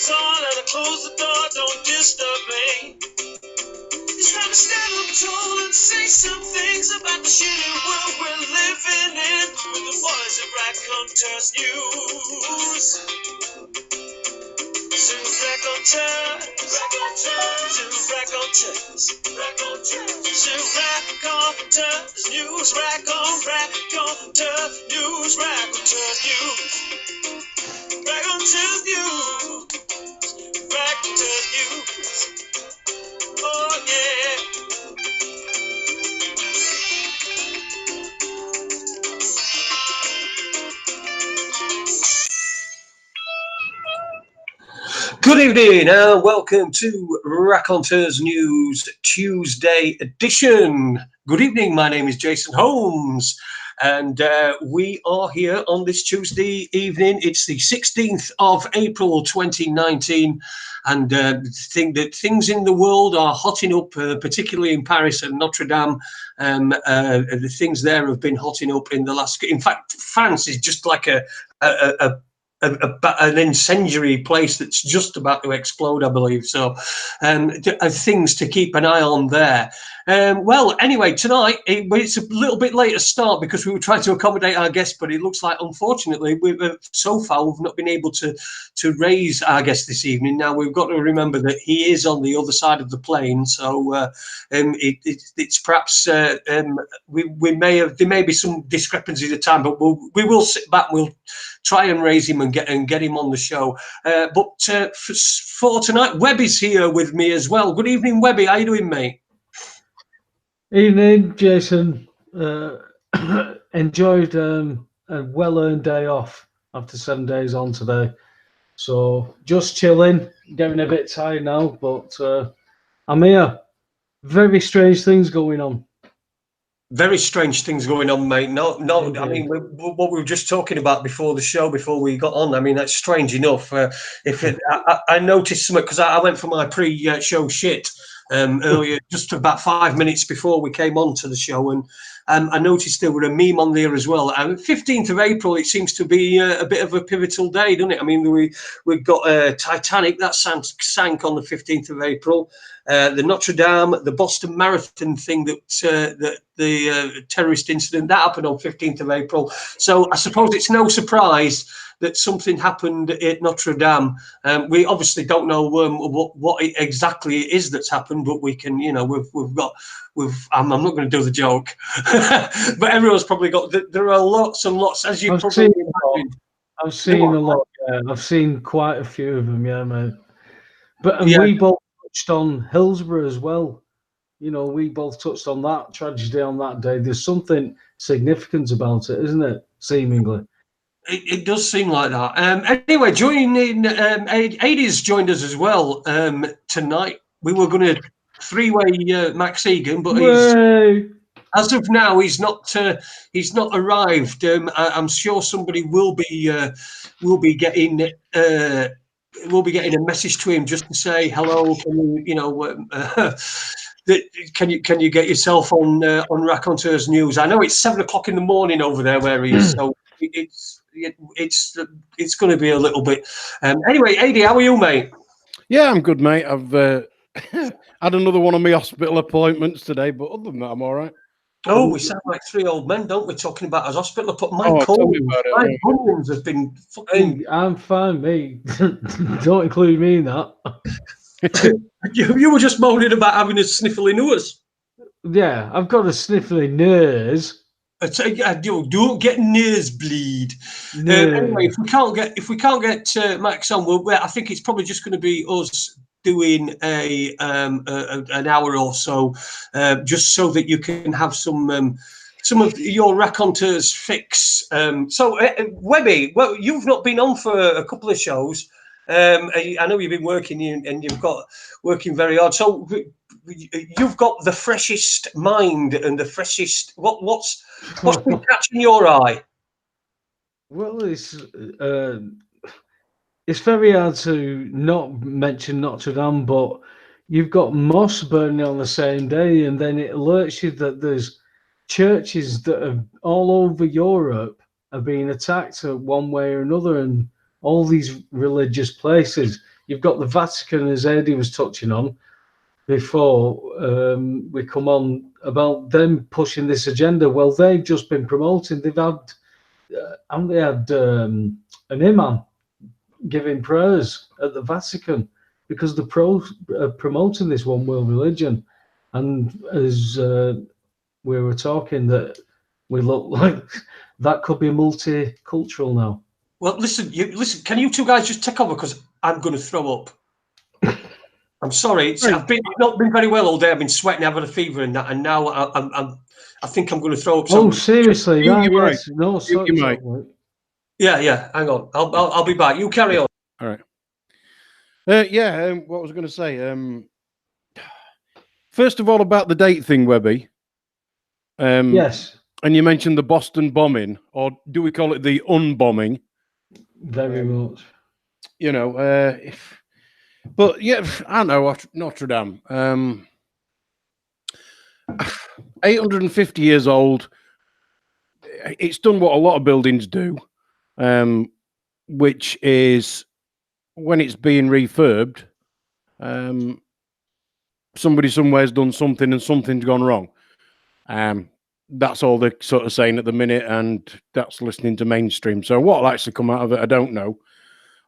tall and I close the door, don't disturb me. It's time to stand up tall and say some things about the shitty world we're living in with the boys at Raconteurs News. Raconteurs News, Raconteurs News, Raconteurs News. Oh yeah. Good evening and welcome to Raconteurs News Tuesday edition. Good evening, my name is Jason Holmes and we are here on this Tuesday evening. It's the 16th of April 2019 and things in the world are hotting up, particularly in Paris and Notre Dame. The things there have been hotting up in the last... In fact, France is just like an incendiary place that's just about to explode, I believe. So things to keep an eye on there. Well, anyway, tonight it's a little bit later start because we were trying to accommodate our guests, but it looks like, unfortunately, so far we've not been able to raise our guest this evening. Now we've got to remember that he is on the other side of the plane, so it's perhaps we may have, there may be some discrepancies at time, but we will sit back. We'll try and raise him and get him on the show. But for tonight, Webby's here with me as well. Good evening, Webby. How you doing, mate? Evening, Jason. Enjoyed a well-earned day off after 7 days on today. So just chilling, getting a bit tired now, but I'm here. Very strange things going on. Very strange things going on, mate. No, I mean, what we were just talking about before the show, before we got on, I mean, that's strange enough. I noticed something because I went for my pre-show shit earlier, just about 5 minutes before we came on to the show, and I noticed there were a meme on there as well. 15th of April, it seems to be a bit of a pivotal day, doesn't it? I mean, we've got Titanic that sank on the 15th of April. The Notre Dame, the Boston Marathon thing, that the terrorist incident that happened on 15th of April. So I suppose it's no surprise that something happened at Notre Dame. We obviously don't know what exactly it is that's happened, but we can, you know, I'm not going to do the joke, but everyone's probably got. There are lots and lots, as you probably imagine. I've seen a lot. Yeah, I've seen quite a few of them. Yeah, man. But we both touched on Hillsborough as well. You know, we both touched on that tragedy on that day. There's something significant about it, isn't it? Seemingly. It does seem like that. Anyway, joining in, Adie's joined us as well tonight. We were going to three-way Max Igan, but as of now, he's not arrived. I'm sure somebody will be getting a message to him just to say hello. Can you get yourself on Raconteurs News? I know it's 7 o'clock in the morning over there where he is, so it's going to be a little bit. Anyway, Adie, how are you, mate? Yeah, I'm good, mate. I've had another one of my hospital appointments today, but other than that, I'm all right. Oh, we sound like three old men, don't we? Talking about his hospital appointment. My bunions have been fucking. Hey, I'm fine, mate. Don't include me in that. You were just moaning about having a sniffly nose. Yeah, I've got a sniffly nose. Don't get nosebleed. Anyway, if we can't get Max on, I think it's probably just going to be us doing an hour or so, just so that you can have some of your raconteurs fix. So, Webby, well, you've not been on for a couple of shows. I know you've been working and you've got working very hard. So you've got the freshest mind and the freshest. What's been catching your eye? Well, it's very hard to not mention Notre Dame, but you've got mosques burning on the same day, and then it alerts you that there's churches that are all over Europe are being attacked one way or another, and all these religious places. you've got the Vatican, as Eddie was touching on before we come on, about them pushing this agenda. Well, they've just been promoting. They've had, haven't they had an imam giving prayers at the Vatican because they're promoting this one world religion. And as we were talking, that we look like that could be multicultural now. Well, listen. Can you two guys just take over, because I'm going to throw up. I'm sorry. I've not been very well all day. I've been sweating, having a fever and that, and now I think I'm going to throw up. Oh, seriously? Yes. No, sorry. Yeah. Hang on. I'll be back. You carry on. All right. What was I going to say? First of all, about the date thing, Webby. Yes. And you mentioned the Boston bombing, or do we call it the unbombing? Very much. You know, but yeah, I know Notre Dame. 850 years old. It's done what a lot of buildings do, which is when it's being refurbed, somebody somewhere's done something and something's gone wrong. That's all they're sort of saying at the minute, and that's listening to mainstream. So what will actually come out of it, I don't know.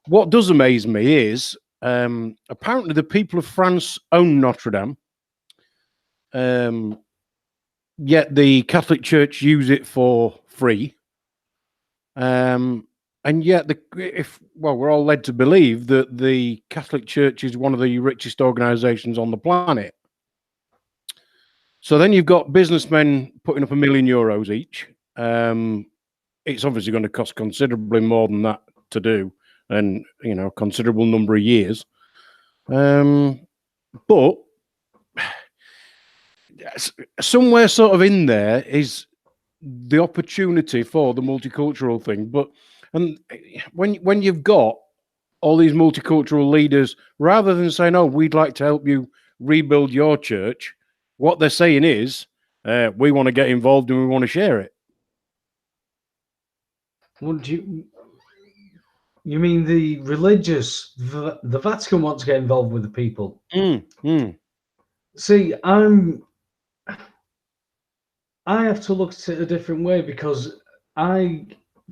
What does amaze me is apparently the people of France own Notre Dame, yet the Catholic Church use it for free. And yet, we're all led to believe that the Catholic Church is one of the richest organizations on the planet. So then you've got businessmen putting up €1 million each. It's obviously going to cost considerably more than that to do, and a considerable number of years. But somewhere sort of in there is the opportunity for the multicultural thing. And when you've got all these multicultural leaders, rather than saying, "Oh, we'd like to help you rebuild your church," what they're saying is, "We want to get involved and we want to share it." Would you mean the religious, the Vatican wants to get involved with the people? See, I have to look at it a different way, because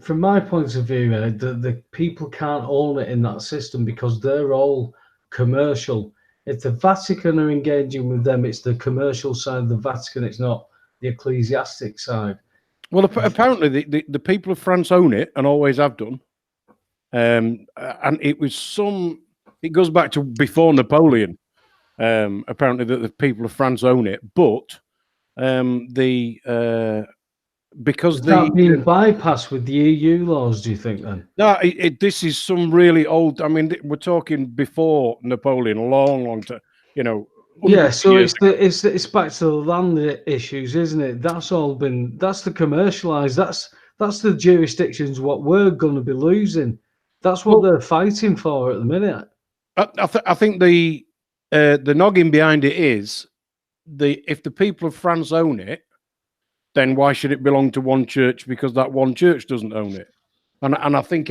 from my point of view, the people can't own it in that system because they're all commercial. If the Vatican are engaging with them, it's the commercial side of the Vatican. It's not the ecclesiastic side. Well, apparently the people of France own it and always have done. And it goes back to before Napoleon. Apparently that the people of France own it, but because that being bypassed with the EU laws, do you think then? No, this is some really old. I mean, we're talking before Napoleon, a long time. Yeah, so years. It's back to the land issues, isn't it? That's the commercialized. That's the jurisdictions what we're going to be losing. That's what they're fighting for at the minute. I think the noggin behind it is if the people of France own it, then why should it belong to one church because that one church doesn't own it? And I think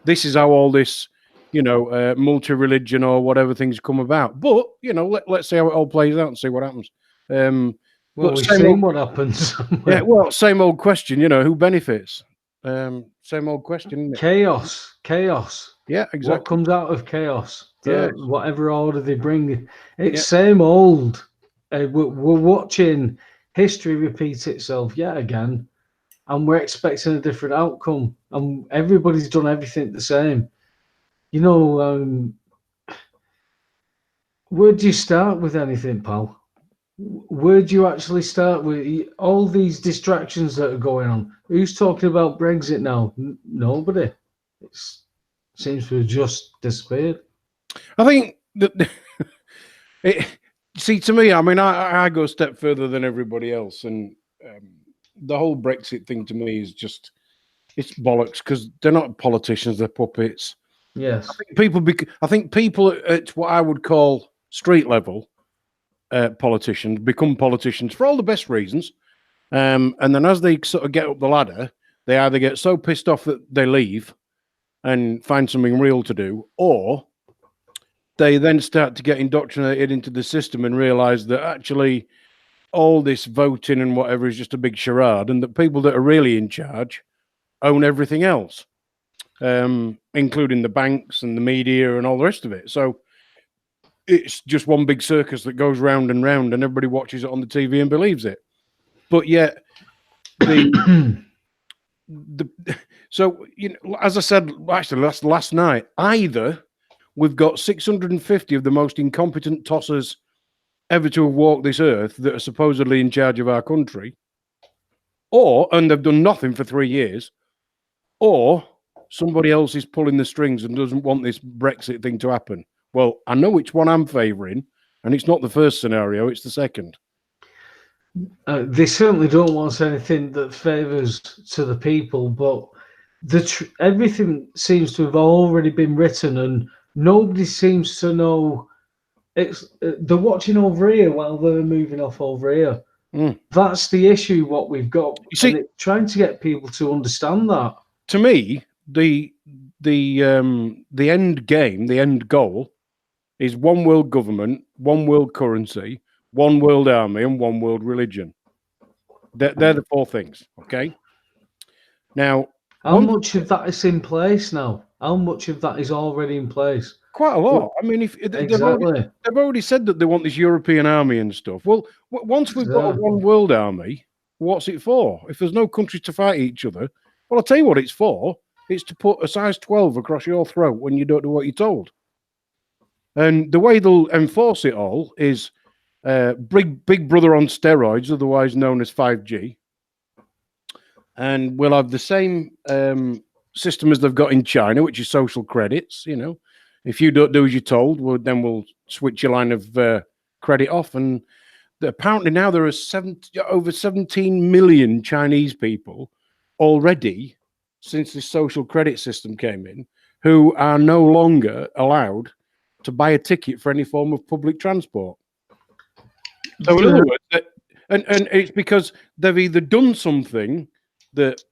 this is how all this, multi-religion or whatever things come about. But, let's see how it all plays out and see what happens. We've seen what happens. Yeah, well, same old question, who benefits? Same old question, isn't it? Chaos. Yeah, exactly. What comes out of chaos? Whatever order they bring. It's same old. We're watching history repeat itself yet again, and we're expecting a different outcome, and everybody's done everything the same. Where do you start with anything, pal? Where do you actually start with all these distractions that are going on? Who's talking about Brexit now? Nobody. It seems to have just disappeared. I think that see, to me, I mean, I go a step further than everybody else, and the whole Brexit thing to me is it's bollocks, because they're not politicians; they're puppets. Yes, I think people at what I would call street level politicians become politicians for all the best reasons, and then as they sort of get up the ladder, they either get so pissed off that they leave and find something real to do, or they then start to get indoctrinated into the system and realize that actually all this voting and whatever is just a big charade, and that people that are really in charge own everything else, including the banks and the media and all the rest of it. So it's just one big circus that goes round and round, and everybody watches it on the TV and believes it. But yet, so, you know, as I said, actually last night, either we've got 650 of the most incompetent tossers ever to have walked this earth that are supposedly in charge of our country, and they've done nothing for 3 years, or somebody else is pulling the strings and doesn't want this Brexit thing to happen. Well, I know which one I'm favouring, and it's not the first scenario, it's the second. They certainly don't want anything that favours to the people, but everything seems to have already been written, and nobody seems to know. They're watching over here while they're moving off over here. That's the issue. What we've got, you see, and trying to get people to understand that. To me, the end game, the end goal, is one world government, one world currency, one world army, and one world religion. They're the four things. Okay. Now, how much of that is in place now? How much of that is already in place? Quite a lot. I mean, they've already said that they want this European army and stuff. Well, once we've got a one world army, what's it for? If there's no countries to fight each other, well, I'll tell you what it's for. It's to put a size 12 across your throat when you don't do what you're told. And the way they'll enforce it all is Big Brother on steroids, otherwise known as 5G. And we'll have the same system as they've got in China, which is social credits. You know, if you don't do as you're told, well, then we'll switch your line of credit off. And apparently now there are over 17 million Chinese people already, since this social credit system came in, who are no longer allowed to buy a ticket for any form of public transport. So in other words, and it's because they've either done something that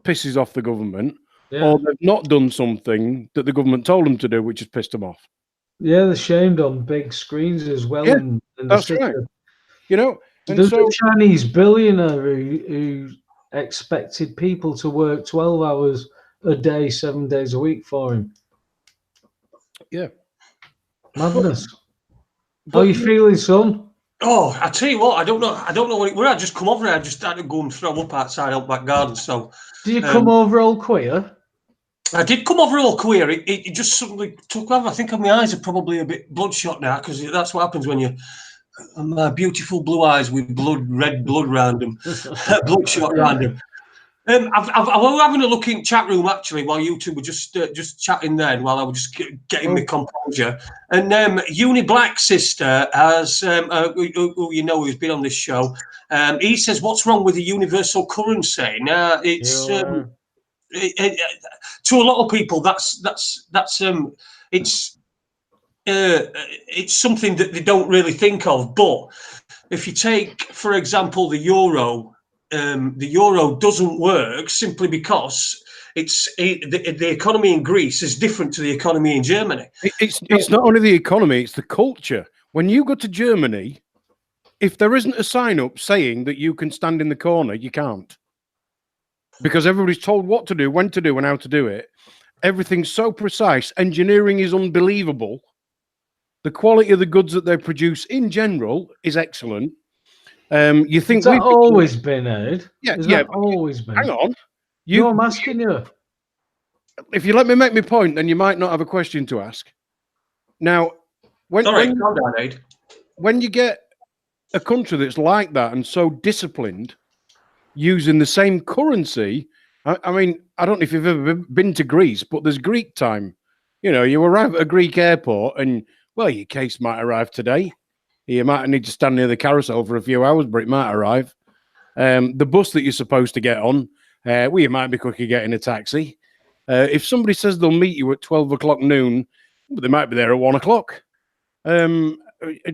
pisses off the government, or they've not done something that the government told them to do, which has pissed them off. Yeah, they're shamed on big screens as well. Yeah, that's right. You know, there's a Chinese billionaire who expected people to work 12 hours a day, 7 days a week for him. Yeah. Madness. How are you feeling, son? Oh, I tell you what, I don't know what it were. I just come over here. I just had to go and throw up outside out back garden. So, did you come over all queer? I did come over all queer. It just suddenly took off. I think my eyes are probably a bit bloodshot now, because that's what happens when you. My beautiful blue eyes with red blood around them, bloodshot around them. I was having a look in chat room actually while you two were just chatting then, while I was just getting my composure. And Uni Black Sister has, who you know, who's been on this show. He says, "What's wrong with the universal currency?" Now it's to a lot of people it's something that they don't really think of. But if you take, for example, the euro. The euro doesn't work simply because the economy in Greece is different to the economy in Germany. It's not only the economy, it's the culture. When you go to Germany, if there isn't a sign up saying that you can stand in the corner, you can't. Because everybody's told what to do, when to do, and how to do it. Everything's so precise. Engineering is unbelievable. The quality of the goods that they produce in general is excellent. You think that's always been, Ed? Yeah, that always been? Hang on. No, I'm asking you. If you let me make my point, then you might not have a question to ask. Now, when you get a country that's like that and so disciplined, using the same currency, I mean, I don't know if you've ever been to Greece, but there's Greek time. You know, you arrive at a Greek airport and, well, your case might arrive today. You might need to stand near the carousel for a few hours, but it might arrive. The bus that you're supposed to get on, well, you might be quicker getting a taxi. If somebody says they'll meet you at 12 o'clock noon, they might be there at 1 o'clock.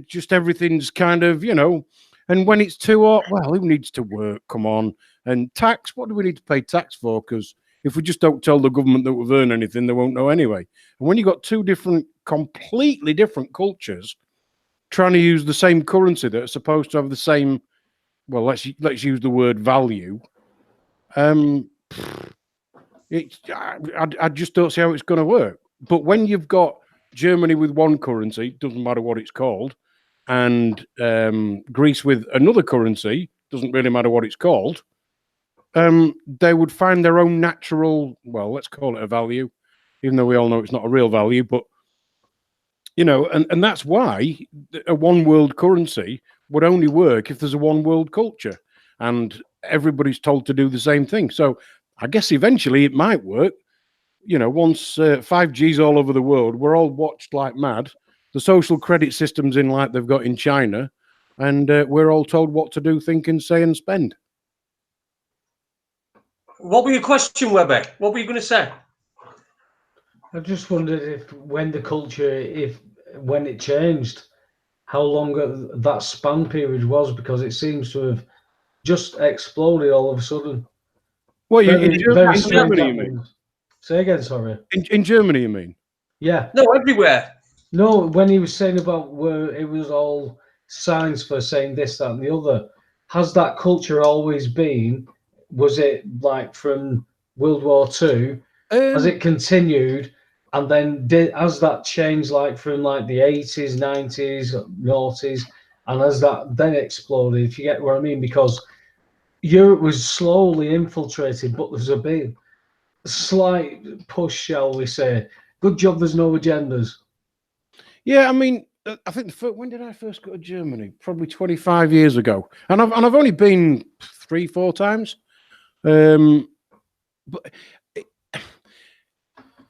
Just everything's kind of, you know, and when it's too hot, well, who needs to work? Come on. And tax, what do we need to pay tax for? Because if we just don't tell the government that we've earned anything, they won't know anyway. And when you've got two different, completely different cultures trying to use the same currency that are supposed to have the same, well, let's use the word value. I just don't see how it's going to work. But when you've got Germany with one currency, doesn't matter what it's called, and Greece with another currency, doesn't really matter what it's called, they would find their own natural, well, let's call it a value, even though we all know it's not a real value, but, you know, and that's why a one world currency would only work if there's a one world culture and everybody's told to do the same thing. So I guess eventually it might work. You know, once 5G's all over the world, we're all watched like mad. The social credit system's in like they've got in China, and we're all told what to do, think, and say, and spend. What were your question, Webby? What were you going to say? I just wondered if when the culture, when it changed, how long that span period was, because it seems to have just exploded all of a sudden. Well, in Germany, you mean? Say again, sorry. In Germany, you mean? Yeah. No, everywhere. No, when he was saying about where it was all signs for saying this, that, and the other, has that culture always been? Was it like from World War II? Has it continued? And then has that changed like from like the 80s, 90s, noughties? And has that then exploded, if you get what I mean? Because Europe was slowly infiltrated, but there's a big slight push, shall we say. Good job there's no agendas. Yeah, I mean, I think when did I first go to Germany? Probably 25 years ago. And I've only been 3-4 times. But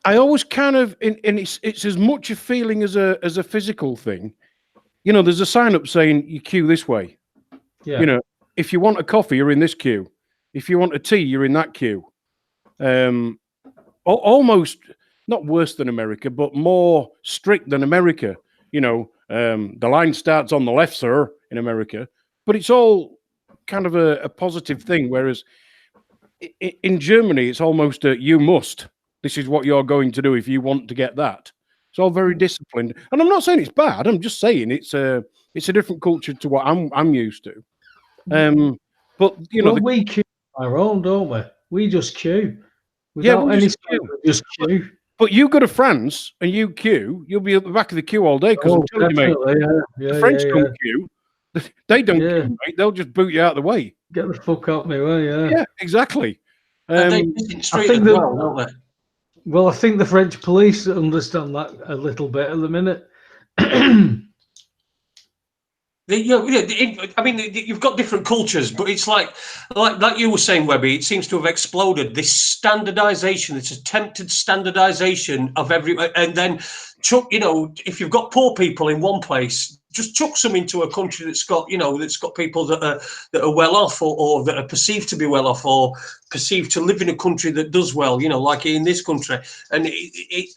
I always kind of, and it's as much a feeling as a physical thing. You know, there's a sign up saying you queue this way. Yeah. You know, if you want a coffee, you're in this queue. If you want a tea, you're in that queue. Almost not worse than America, but more strict than America. You know, the line starts on the left, sir, in America. But it's all kind of a positive thing. Whereas in Germany, it's almost a you must. This is what you're going to do if you want to get that. It's all very disciplined. And I'm not saying it's bad. I'm just saying it's a different culture to what I'm used to. But you know, we queue our own, don't we? We just queue. Without any just queue. But you go to France and you queue, you'll be at the back of the queue all day because I'm telling you, mate, the French don't queue. They don't queue, mate. They'll just boot you out of the way. Get the fuck out of my way, Yeah, exactly. I think that, well, I think the French police understand that a little bit at the minute. I mean, you've got different cultures, but it's like you were saying, Webby. It seems to have exploded. This standardization, this attempted standardization of and then chuck. You know, if you've got poor people in one place, just chuck some into a country that's got people that are well off, or that are perceived to be well off, or perceived to live in a country that does well. You know, like in this country. And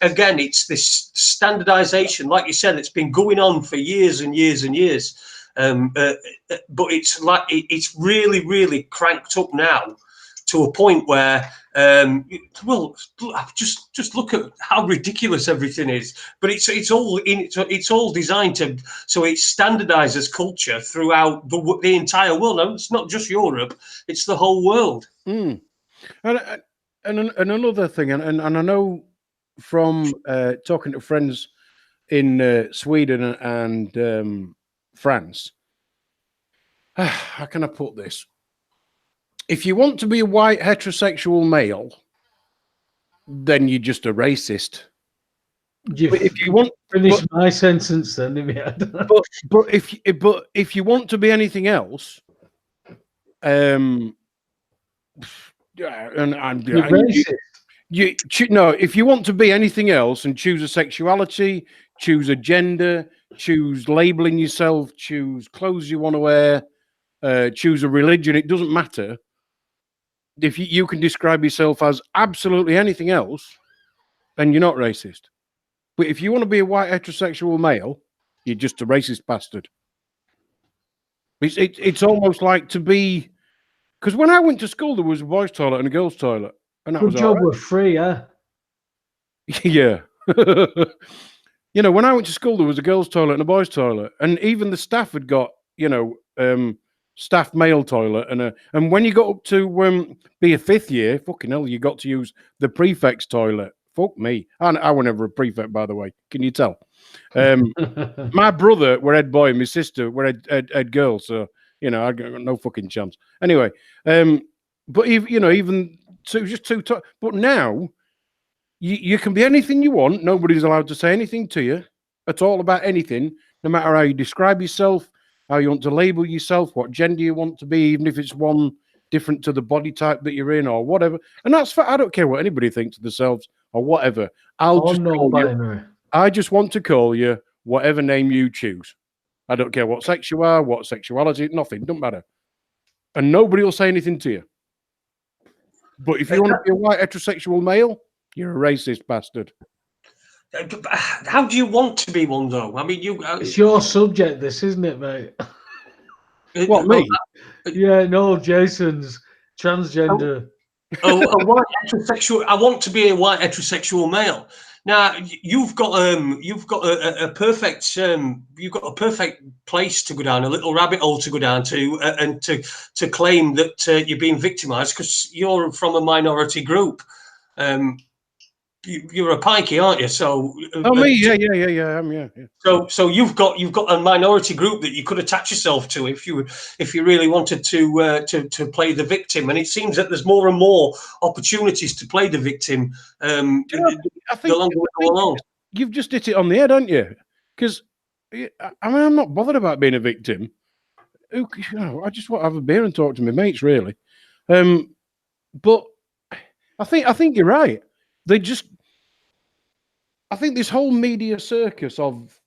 again, it's this standardization, like you said, it's been going on for years and years and years. But it's like it's really, really cranked up now to a point where, well, just look at how ridiculous everything is. But it's all designed so it standardizes culture throughout the entire world. No, it's not just Europe; it's the whole world. And another thing, and I know from talking to friends in Sweden and France, how can I put this? If you want to be a white heterosexual male, then you're just a racist. If you want to finish my sentence, then but if you want to be anything else, you're racist. If you want to be anything else and choose a sexuality, choose a gender, choose labeling yourself, choose clothes you want to wear, choose a religion, it doesn't matter. If you can describe yourself as absolutely anything else, then you're not racist. But if you want to be a white heterosexual male, you're just a racist bastard. It's almost like to be, because when I went to school, there was a boys' toilet and a girls' toilet. and that Good was job all right. we're free, yeah. Yeah. You know, when I went to school, there was a girls' toilet and a boys' toilet, and even the staff had got, you know, staff male toilet, and when you got up to be a 5th year, fucking hell, you got to use the prefect's toilet. Fuck me. I was never a prefect, by the way. Can you tell? My brother were head boy, and my sister were head girl, so you know I got no fucking chance. Anyway, but even so, it was just too tough. But now you can be anything you want. Nobody's allowed to say anything to you at all about anything, no matter how you describe yourself, how you want to label yourself, what gender you want to be, even if it's one different to the body type that you're in or whatever. And that's I don't care what anybody thinks of themselves or whatever. I'll just call you. I just want to call you whatever name you choose. I don't care what sex you are, what sexuality, nothing, don't matter. And nobody will say anything to you. But if you want to be a white heterosexual male, you're a racist bastard. How do you want to be one, though? I mean, it's your subject, this, isn't it, mate? What, me? Yeah, no, Jason's transgender. A white heterosexual. I want to be a white heterosexual male. Now you've got a perfect place to go down, a little rabbit hole to go down to, and to claim that you're being victimised because you're from a minority group. You're a pikey, aren't you? So me, yeah. So you've got a minority group that you could attach yourself to if you really wanted to play the victim, and it seems that there's more and more opportunities to play the victim. I think the longer we go along. You've just hit it on the head, haven't you? Because I mean, I'm not bothered about being a victim. I just want to have a beer and talk to my mates, really. But I think you're right. I think this whole media circus of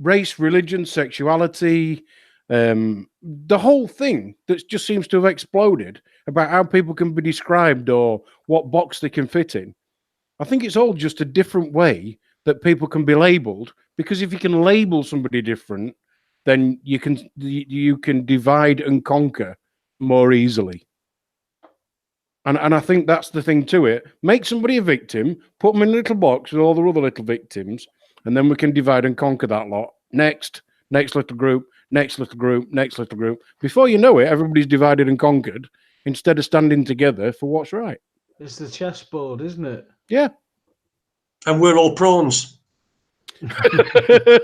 race, religion, sexuality, the whole thing that just seems to have exploded about how people can be described or what box they can fit in. I think it's all just a different way that people can be labeled, because if you can label somebody different, then you can divide and conquer more easily. And I think that's the thing to it. Make somebody a victim, put them in a little box with all the other little victims, and then we can divide and conquer that lot. Next little group, next little group, next little group. Before you know it, everybody's divided and conquered instead of standing together for what's right. It's the chessboard, isn't it? Yeah. And we're all prawns. I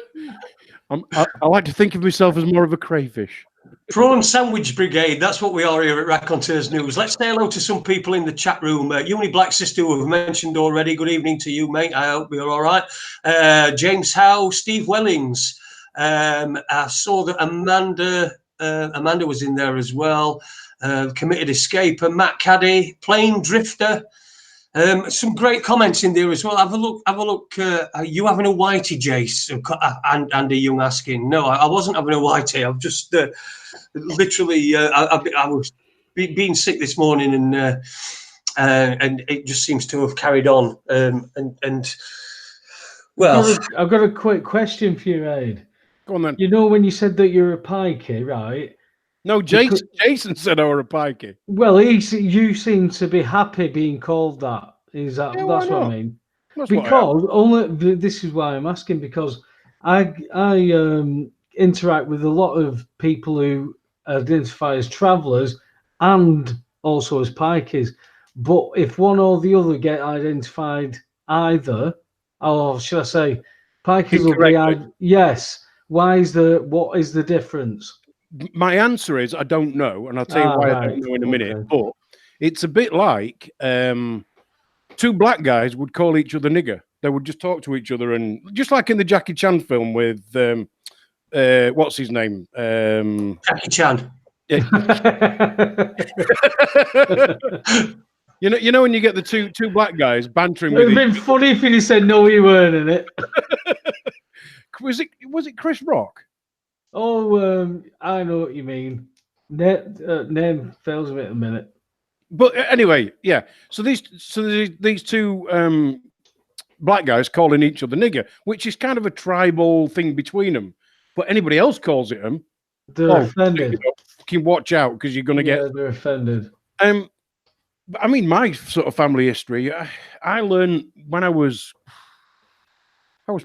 like to think of myself as more of a crayfish. Prawn Sandwich Brigade, that's what we are here at Raconteurs News. Let's say hello to some people in the chat room. Uni Black Sister, who have mentioned already. Good evening to you, mate. I hope you're all right. James Howe, Steve Wellings. I saw that Amanda was in there as well. Committed Escaper, Matt Caddy, Plain Drifter. Some great comments in there as well. Have a look. Are you having a whitey, Jase? And Andy Young asking. No, I wasn't having a whitey. I've just literally. I was being sick this morning, and it just seems to have carried on. Well, I've got a quick question for you, Aid. Go on then. You know when you said that you're a pikey, right? No, Jason said I were a pikey. Well, you seem to be happy being called that. Is that that's what I mean? Because only this is why I'm asking, because I interact with a lot of people who identify as travellers and also as pikeys. But if one or the other get identified either, or should I say, pikeys will be yes. What is the difference? My answer is I don't know, and I'll tell you why I don't know in a minute. Okay. But it's a bit like two black guys would call each other nigger. They would just talk to each other, and just like in the Jackie Chan film with what's his name? Jackie Chan. Yeah. you know when you get the two black guys bantering. It would have been funny if he said no, you weren't in it. Was it Chris Rock? Oh, I know what you mean. Name fails me at the minute. But anyway, yeah. So these two black guys calling each other nigger, which is kind of a tribal thing between them. But anybody else calls it them, they're offended. Fucking watch out, because you're going to get. They're offended. I mean, my sort of family history, I learned when I was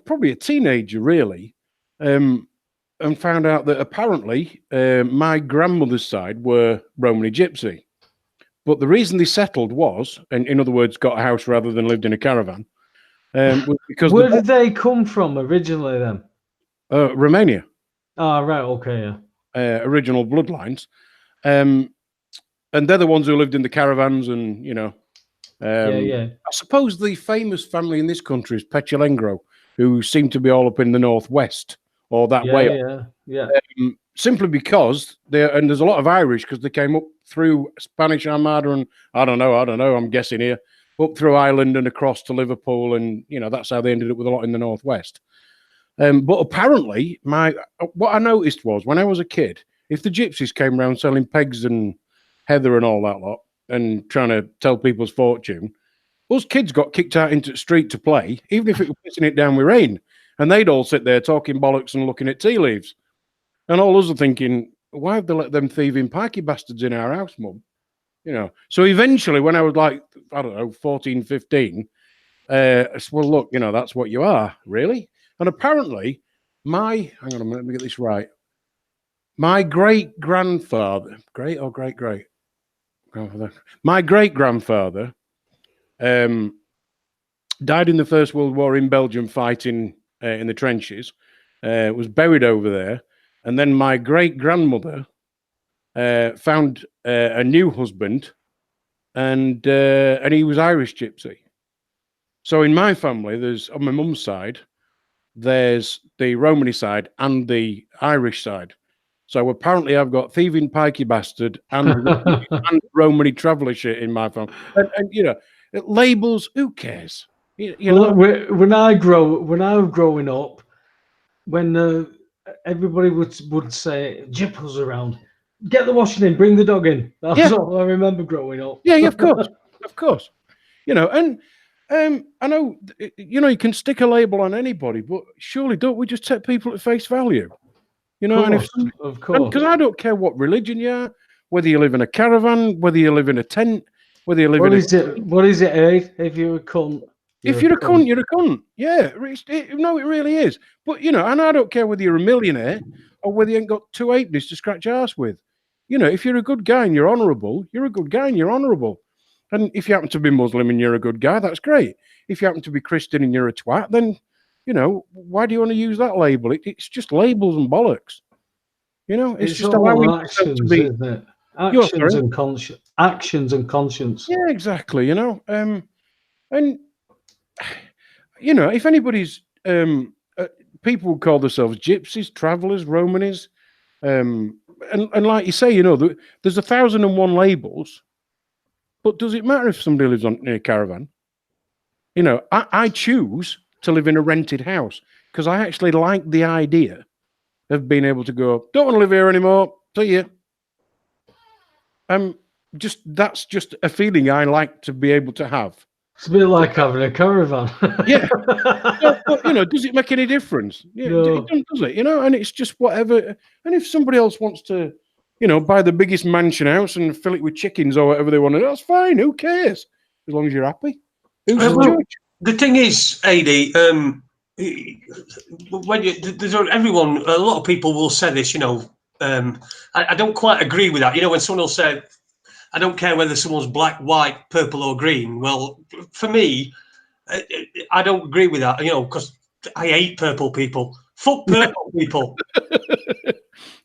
probably a teenager, really, and found out that apparently my grandmother's side were Romany Gypsy. But the reason they settled was, and in other words, got a house rather than lived in a caravan, was because where did they come from originally then? Romania. Oh, right, okay, yeah. Original bloodlines. And they're the ones who lived in the caravans and, you know. I suppose the famous family in this country is Petulengro, who seem to be all up in the northwest or that way. Yeah. Simply because there's a lot of Irish because they came up through Spanish Armada and I don't know, I'm guessing here, up through Ireland and across to Liverpool, and you know that's how they ended up with a lot in the northwest. But apparently, what I noticed was when I was a kid, if the gypsies came around selling pegs and heather and all that lot and trying to tell people's fortune, us kids got kicked out into the street to play, even if it was pissing it down with rain, and they'd all sit there talking bollocks and looking at tea leaves. And all us are thinking, why have they let them thieving pikey bastards in our house, Mum? You know. So eventually, when I was like, I don't know, 14, 15, I said, well, look, you know, that's what you are, really. And apparently, hang on a minute, let me get this right. My great-grandfather, my great-grandfather died in the First World War in Belgium fighting in the trenches, was buried over there. And then my great-grandmother found a new husband, and he was Irish gypsy. So in my family, there's on my mum's side, there's the Romany side and the Irish side. So apparently, I've got thieving pikey bastard and Romany traveller shit in my family. And you know, labels. Who cares? You know? When I was growing up, when everybody would say Jipple's around, get the washing in, bring the dog in. That's all I remember growing up. Yeah, of course. You know, and I know, you know, you can stick a label on anybody, but surely don't we just take people at face value? You know, of course. Because I don't care what religion you are, whether you live in a caravan, whether you live in a tent, whether you live What is it, Aid? If you're a cunt. If you're a cunt, you're a cunt. Yeah, no, it really is. But, you know, and I don't care whether you're a millionaire or whether you ain't got two halfpennies to scratch your ass with. You know, if you're a good guy and you're honourable, you're a good guy and you're honourable. And if you happen to be Muslim and you're a good guy, that's great. If you happen to be Christian and you're a twat, then, you know, why do you want to use that label? It's just labels and bollocks. You know, it's just allowing actions, to be, isn't it? Actions and conscience. Actions and conscience. Yeah, exactly. You know, and you know, if anybody's people would call themselves gypsies, travellers, Romanies, and like you say, you know, there's 1,001 labels, but does it matter if somebody lives in a caravan? You know, I choose to live in a rented house because I actually like the idea of being able to go, don't want to live here anymore, see you. That's just a feeling I like to be able to have. It's a bit like having a caravan. Yeah. But, you know, does it make any difference? Yeah, no. It doesn't, does it? You know, and it's just whatever. And if somebody else wants to, you know, buy the biggest mansion house and fill it with chickens or whatever they want to do, that's fine. Who cares? As long as you're happy. Who's the judge? The thing is, AD, when everyone, a lot of people will say this, you know, I don't quite agree with that. You know, when someone will say, I don't care whether someone's black, white, purple or green. Well, for me, I don't agree with that, you know, because I hate purple people. Fuck purple people.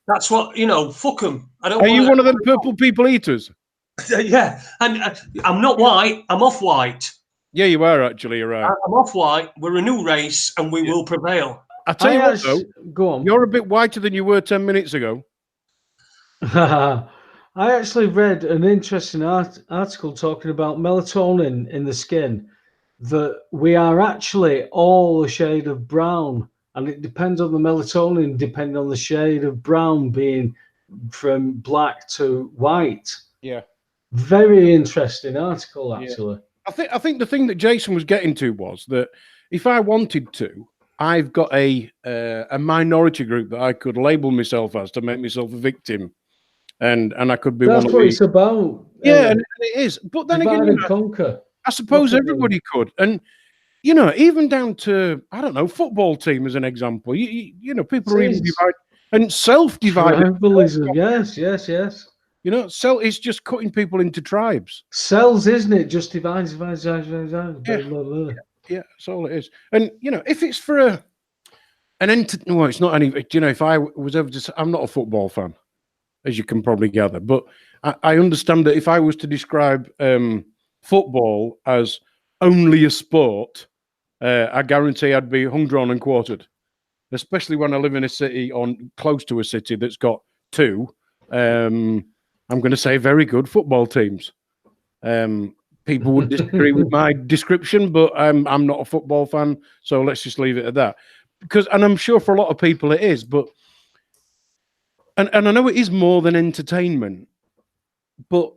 That's what, you know, fuck them. Are you one of them purple people eaters? Yeah, and I'm not white, I'm off-white. Yeah, you are actually, you're right. I'm off-white, we're a new race and we will prevail. I tell you what, though, go on. You're a bit whiter than you were 10 minutes ago. I actually read an interesting article talking about melatonin in the skin, that we are actually all a shade of brown, and it depends on the melatonin, depending on the shade of brown being from black to white. Yeah. Very interesting article, actually. Yeah. I think the thing that Jason was getting to was that if I wanted to, I've got a minority group that I could label myself as to make myself a victim and I could be That's one of what the. it's about. Yeah, and it is. But then divide again, and conquer. I suppose everybody could, and even down to, I don't know, football team as an example. People are even divided and self-divided. Tribalism, yes. It's just cutting people into tribes. Cells, isn't it? Just divides. Yeah, that's all it is. And if it's for well, it's not any. If I was ever to, I'm not a football fan, as you can probably gather, but I understand that if I was to describe football as only a sport, I guarantee I'd be hung, drawn, and quartered. Especially when I live in a city close to a city that's got two. I'm going to say very good football teams. People would disagree with my description, but I'm not a football fan, so let's just leave it at that. And I'm sure for a lot of people it is, but and I know it is more than entertainment, but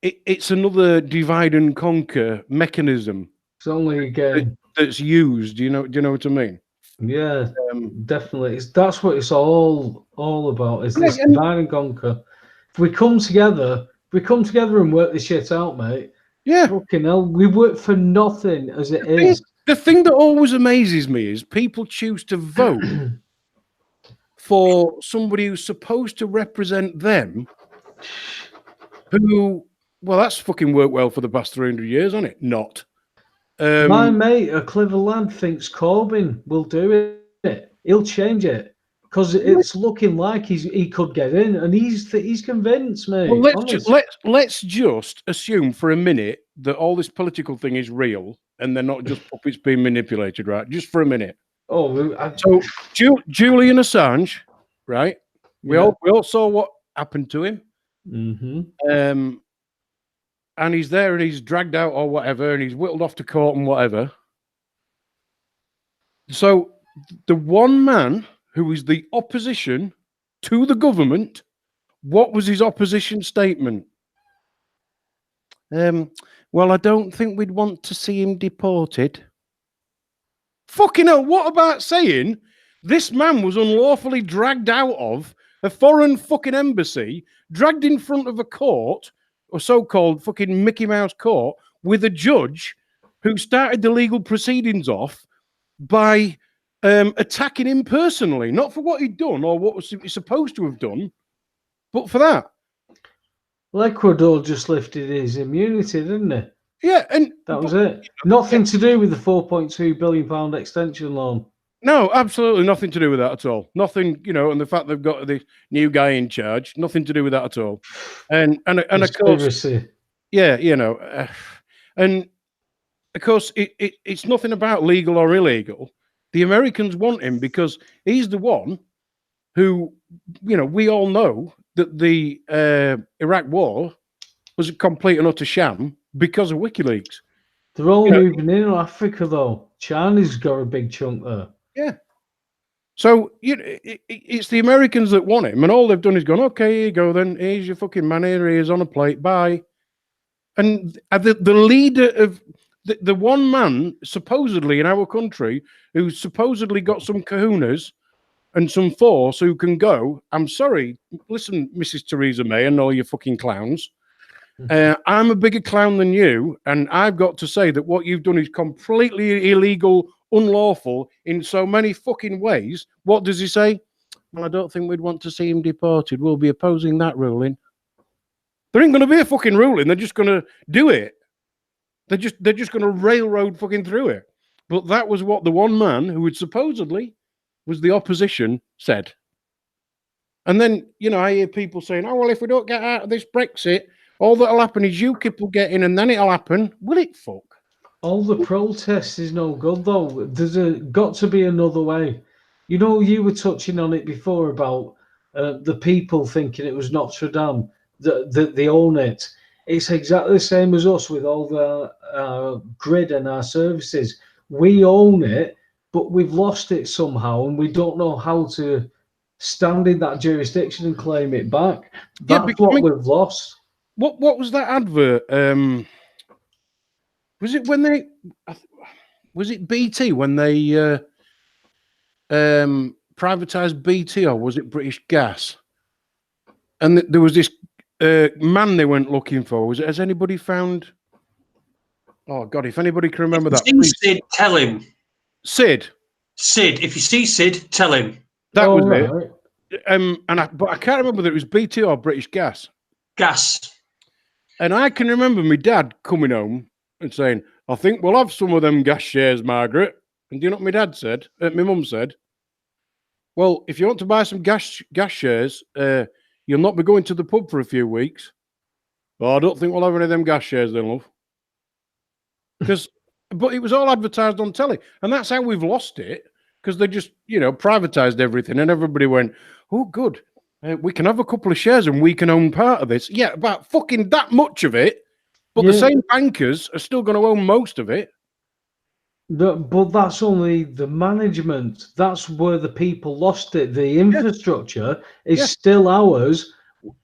it's another divide and conquer mechanism. It's only a game that's used. Do you know what I mean? Yeah, definitely. That's what it's all about. Is this divide and conquer? If we come together and work this shit out, mate. Yeah. Fucking hell, we work for nothing as it is. The thing that always amazes me is people choose to vote for somebody who's supposed to represent them, who, well, that's fucking worked well for the past 300 years, hasn't it? Not. My mate, a clever lad, thinks Corbyn will do it. He'll change it because it's looking like he could get in, and he's convinced, mate. Well, let's just assume for a minute that all this political thing is real and they're not just puppets being manipulated, right? Just for a minute. So Julian Assange, right? We all saw what happened to him. Mm-hmm. And he's there and he's dragged out or whatever, and he's whittled off to court and whatever. So the one man who is the opposition to the government, what was his opposition statement? Well, I don't think we'd want to see him deported. Fucking hell, what about saying this man was unlawfully dragged out of a foreign fucking embassy, dragged in front of a court, or so-called fucking Mickey Mouse court, with a judge who started the legal proceedings off by attacking him personally, not for what he'd done or what was he supposed to have done, but for that. Well, Ecuador just lifted his immunity, didn't it? Yeah, and that was it. Nothing to do with the £4.2 billion extension loan. No, absolutely nothing to do with that at all. Nothing, and the fact they've got the new guy in charge, nothing to do with that at all. And of course, yeah, and of course, it's nothing about legal or illegal. The Americans want him because he's the one who, we all know that the Iraq war was a complete and utter sham because of WikiLeaks. They're all moving in Africa, though. China's got a big chunk there. Yeah. So it's the Americans that want him, and all they've done is gone, okay, here you go then. Here's your fucking man. Here he is on a plate. Bye. And the leader of the one man supposedly in our country who supposedly got some kahunas and some force who can go. I'm sorry. Listen, Mrs. Theresa May and all your fucking clowns. I'm a bigger clown than you, and I've got to say that what you've done is completely illegal, unlawful in so many fucking ways. What does he say? Well, I don't think we'd want to see him deported. We'll be opposing that ruling. There ain't going to be a fucking ruling. They're just going to do it. They're just going to railroad fucking through it. But that was what the one man who would supposedly was the opposition said. And then, I hear people saying, oh, well, if we don't get out of this Brexit, all that'll happen is UKIP will get in and then it'll happen. Will it fuck? All the protests is no good, though. There's got to be another way. You were touching on it before about the people thinking it was Notre Dame, that they own it. It's exactly the same as us with all the grid and our services. We own it, but we've lost it somehow, and we don't know how to stand in that jurisdiction and claim it back. That's what we've lost. What was that advert? Was it when they? Was it BT when they privatized BT, or was it British Gas? and there was this man they went looking for. Has anybody found? Oh God! If anybody can remember that, please. Sid, tell him. Sid. If you see Sid, tell him. That was it. But I can't remember whether it was BT or British Gas. Gas. And I can remember my dad coming home and saying, "I think we'll have some of them gas shares, Margaret." And do you know what my dad said? My mum said, "Well, if you want to buy some gas shares, you'll not be going to the pub for a few weeks." Well, I don't think we'll have any of them gas shares then, love. But it was all advertised on telly, and that's how we've lost it, because they just, privatized everything, and everybody went, "Oh, good, we can have a couple of shares and we can own part of this." Yeah, about fucking that much of it, but the same bankers are still going to own most of it. But that's only the management. That's where the people lost it. The infrastructure is still ours,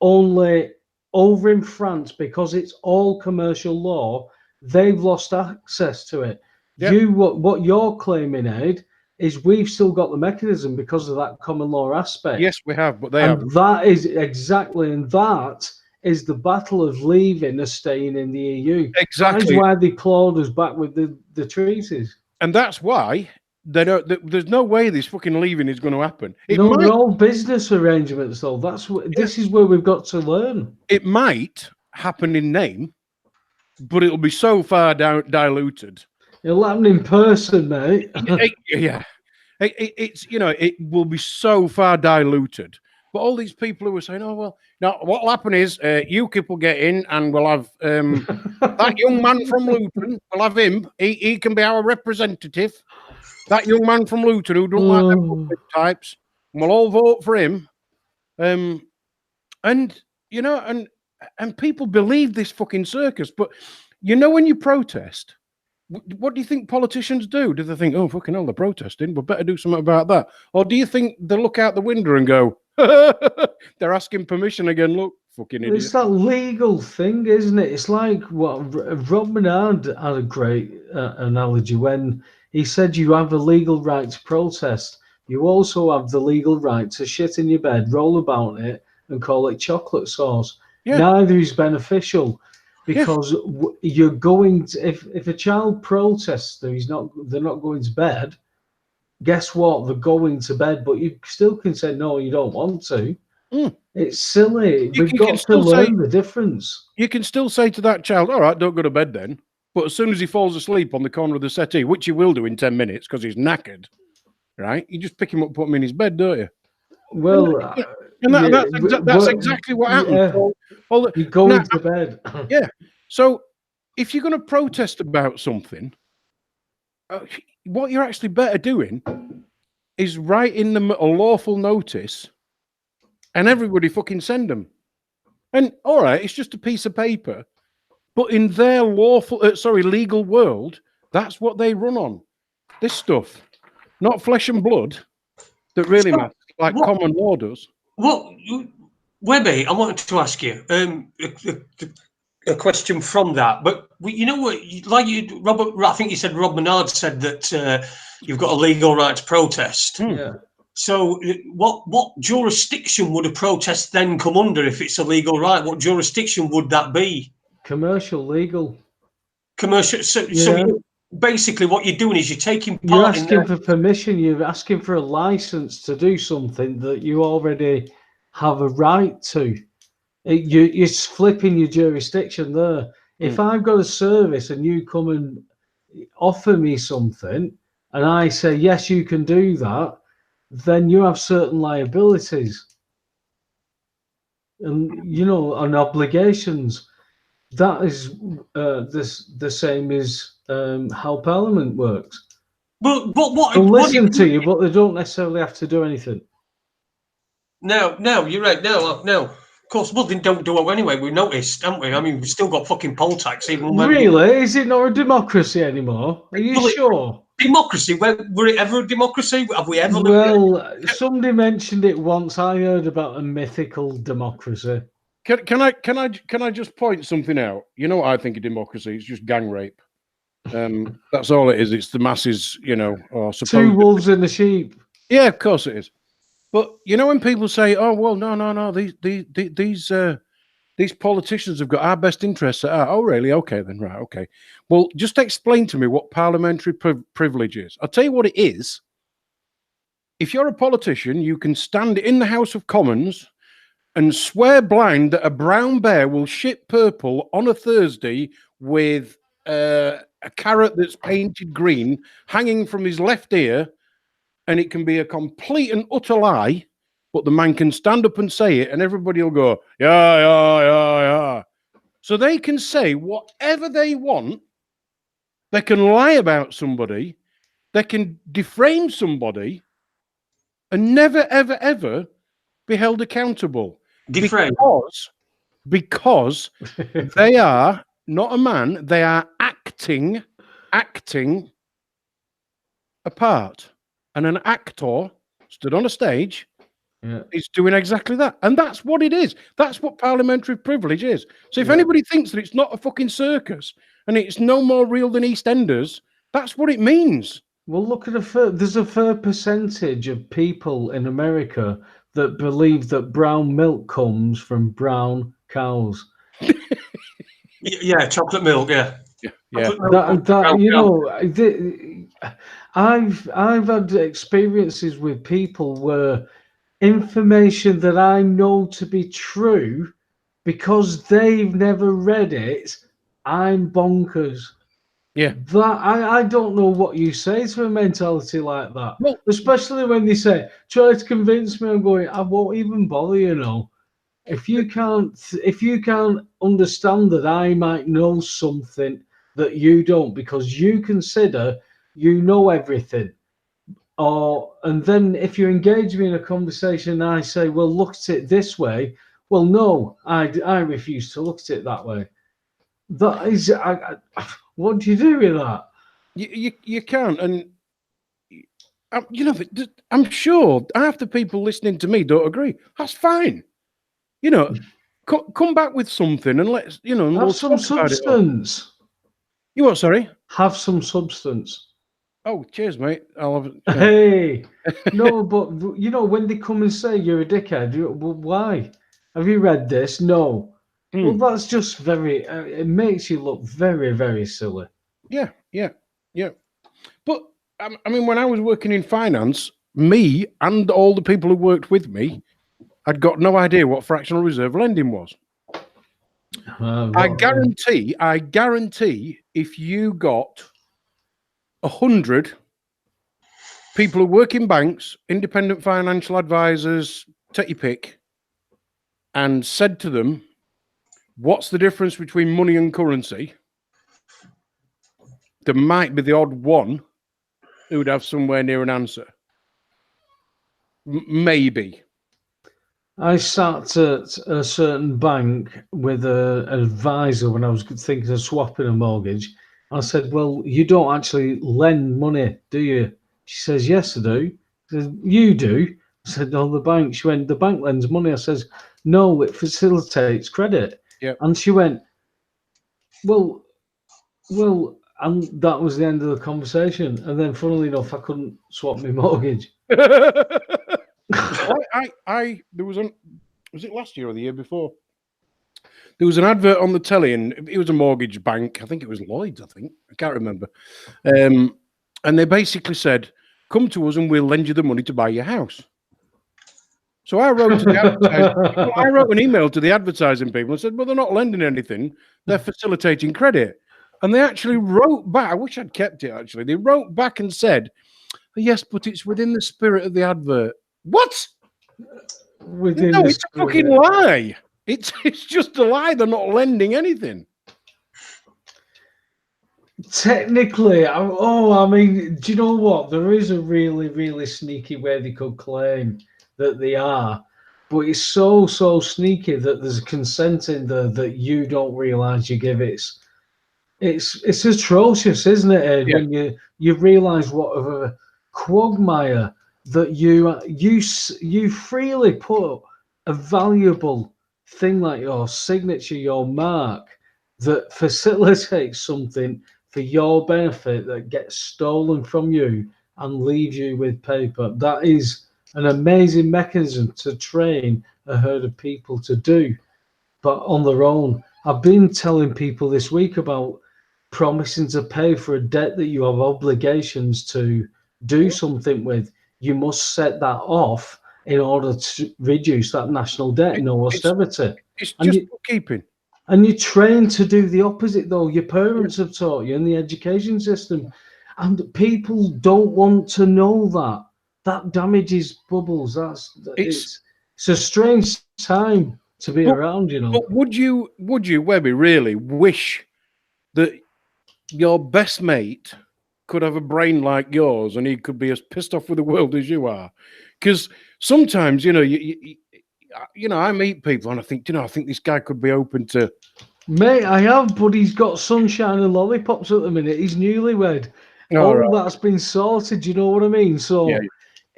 only over in France, because it's all commercial law. They've lost access to it. Yep. What you're claiming, Ed, is we've still got the mechanism because of that common law aspect. Yes, we have, but they haven't. That is exactly, and that is the battle of leaving or staying in the EU. Exactly. That is why they clawed us back with the treaties. And that's why they don't. There's no way this fucking leaving is going to happen. They're all business arrangements, though. This is where we've got to learn. It might happen in name, but it'll be so far diluted. It'll happen in person, mate. It will be so far diluted. But all these people who are saying, "Oh well, now what'll happen is UKIP will get in, and we'll have that young man from Luton. We'll have him. He can be our representative. That young man from Luton who don't like them public types, and we'll all vote for him." And people believe this fucking circus. But when you protest, what do you think politicians do? Do they think, "Oh, fucking hell, they're protesting, we better do something about that"? Or do you think they look out the window and go, "They're asking permission again, look, fucking idiot"? It's that legal thing, isn't it? It's like what Rob Menard had a great analogy when he said you have a legal right to protest. You also have the legal right to shit in your bed, roll about it, and call it chocolate sauce. Yeah. Neither is beneficial. Because you're going to, if a child protests, they're not going to bed. Guess what? They're going to bed, but you still can say no, you don't want to. It's silly. We've got to learn the difference. You can still say to that child, "All right, don't go to bed then." But as soon as he falls asleep on the corner of the settee, which he will do in 10 minutes because he's knackered, right? You just pick him up, put him in his bed, don't you? Well, that's exactly what happens. Yeah. You go into bed. Yeah. So if you're going to protest about something, what you're actually better doing is writing them a lawful notice, and everybody fucking send them. And all right, it's just a piece of paper, but in their legal world, that's what they run on. This stuff, not flesh and blood, that really matters, like common law does. Well, Webby, I wanted to ask you a question from that, but you know what? Robert, I think you said Rob Menard said that you've got a legal right to protest. Yeah. So, what jurisdiction would a protest then come under if it's a legal right? What jurisdiction would that be? Commercial, legal. Commercial. So basically, what you're doing is you're taking part. You're asking for permission. You're asking for a license to do something that you already have a right to. You're flipping your jurisdiction there. If I've got a service and you come and offer me something and I say, yes, you can do that, then you have certain liabilities and, and obligations. That is the same as how Parliament works. But what? They'll listen to you, but they don't necessarily have to do anything. No, you're right. No. Of course, well, they don't do it anyway. We noticed, haven't we? I mean, we've still got fucking poll tax. Even really? Is it not a democracy anymore? Are you sure? Democracy? Were it ever a democracy? Have we ever? Well, somebody mentioned it once. I heard about a mythical democracy. Can I just point something out? You know what I think of democracy? It's just gang rape. That's all it is. It's the masses, Two wolves and a sheep. Yeah, of course it is. But you know, when people say, "Oh, well, no, these politicians have got our best interests at heart." Oh, really? Okay, then, right, okay. Well, just explain to me what parliamentary privilege is. I'll tell you what it is. If you're a politician, you can stand in the House of Commons and swear blind that a brown bear will shit purple on a Thursday with a carrot that's painted green hanging from his left ear, and it can be a complete and utter lie, but the man can stand up and say it, and everybody will go, yeah, yeah, yeah, yeah. So they can say whatever they want. They can lie about somebody. They can defame somebody and never, ever, ever be held accountable. Defame. Because they are not a man, they are acting a part. And an actor stood on a stage is doing exactly that. And that's what it is. That's what parliamentary privilege is. So if anybody thinks that it's not a fucking circus and it's no more real than EastEnders, that's what it means. Well, look at there's a fair percentage of people in America that believe that brown milk comes from brown cows. Yeah, chocolate milk. Yeah. I've had experiences with people where information that I know to be true, because they've never read it, I'm bonkers. Yeah. I don't know what you say to a mentality like that. Well, especially when they say, try to convince me, I'm going, I won't even bother, you know. If you can't understand that I might know something that you don't, because you consider you know everything. And then if you engage me in a conversation and I say, well, look at it this way. Well, no, I refuse to look at it that way. That is, what do you do with that? You can't. And, you know, I'm sure half the people listening to me don't agree. That's fine. You know, come back with something and let's, you know, and have we'll some substance. You what, sorry? Have some substance. Oh, cheers, mate. I'll have. Hey, no, but you know, when they come and say you're a dickhead, well, why? Have you read this? No. Well, that's just very. It makes you look very, very silly. Yeah. But I mean, when I was working in finance, me and all the people who worked with me had got no idea what fractional reserve lending was. I guarantee, if you got 100 people who work in banks, independent financial advisors, take your pick, and said to them, what's the difference between money and currency? There might be the odd one who would have somewhere near an answer. Maybe. I sat at a certain bank with an advisor when I was thinking of swapping a mortgage. I said, well, you don't actually lend money, do you? She says, yes, I do. I said, you do? I said, no, the bank. She went, the bank lends money. I says, no, it facilitates credit. Yep. And she went, well, and that was the end of the conversation. And then, funnily enough, I couldn't swap my mortgage. Was it last year or the year before? There was an advert on the telly, and it was a mortgage bank. I think it was Lloyd's. I can't remember. And they basically said, "Come to us, and we'll lend you the money to buy your house." So I wrote an email to the advertising people and said, "Well, they're not lending anything; they're facilitating credit." And they actually wrote back. I wish I'd kept it. Actually, they wrote back and said, "Yes, but it's within the spirit of the advert." What? No, it's a fucking lie. It's just a lie. They're not lending anything. Technically, I mean, do you know what? There is a really, really sneaky way they could claim that they are, but it's so sneaky that there's consent in there that you don't realise you give it. It's atrocious, isn't it, Ed? Yeah. When you realise what of a quagmire that you freely put a valuable thing like your signature, your mark, that facilitates something for your benefit that gets stolen from you and leaves you with paper. That is an amazing mechanism to train a herd of people to do, but on their own. I've been telling people this week about promising to pay for a debt that you have obligations to do something with. You must set that off in order to reduce that national debt, no austerity. It's And just bookkeeping. And you're trained to do the opposite, though. Your parents have taught you in the education system. And people don't want to know that. That damages bubbles. It's a strange time to be around, you know. But would you, Webby, really wish that your best mate could have a brain like yours and he could be as pissed off with the world as you are? Because sometimes, you know, I meet people and I think, I think this guy could be open to. Mate, I have, but he's got sunshine and lollipops at the minute. He's newlywed. That's been sorted. You know what I mean? So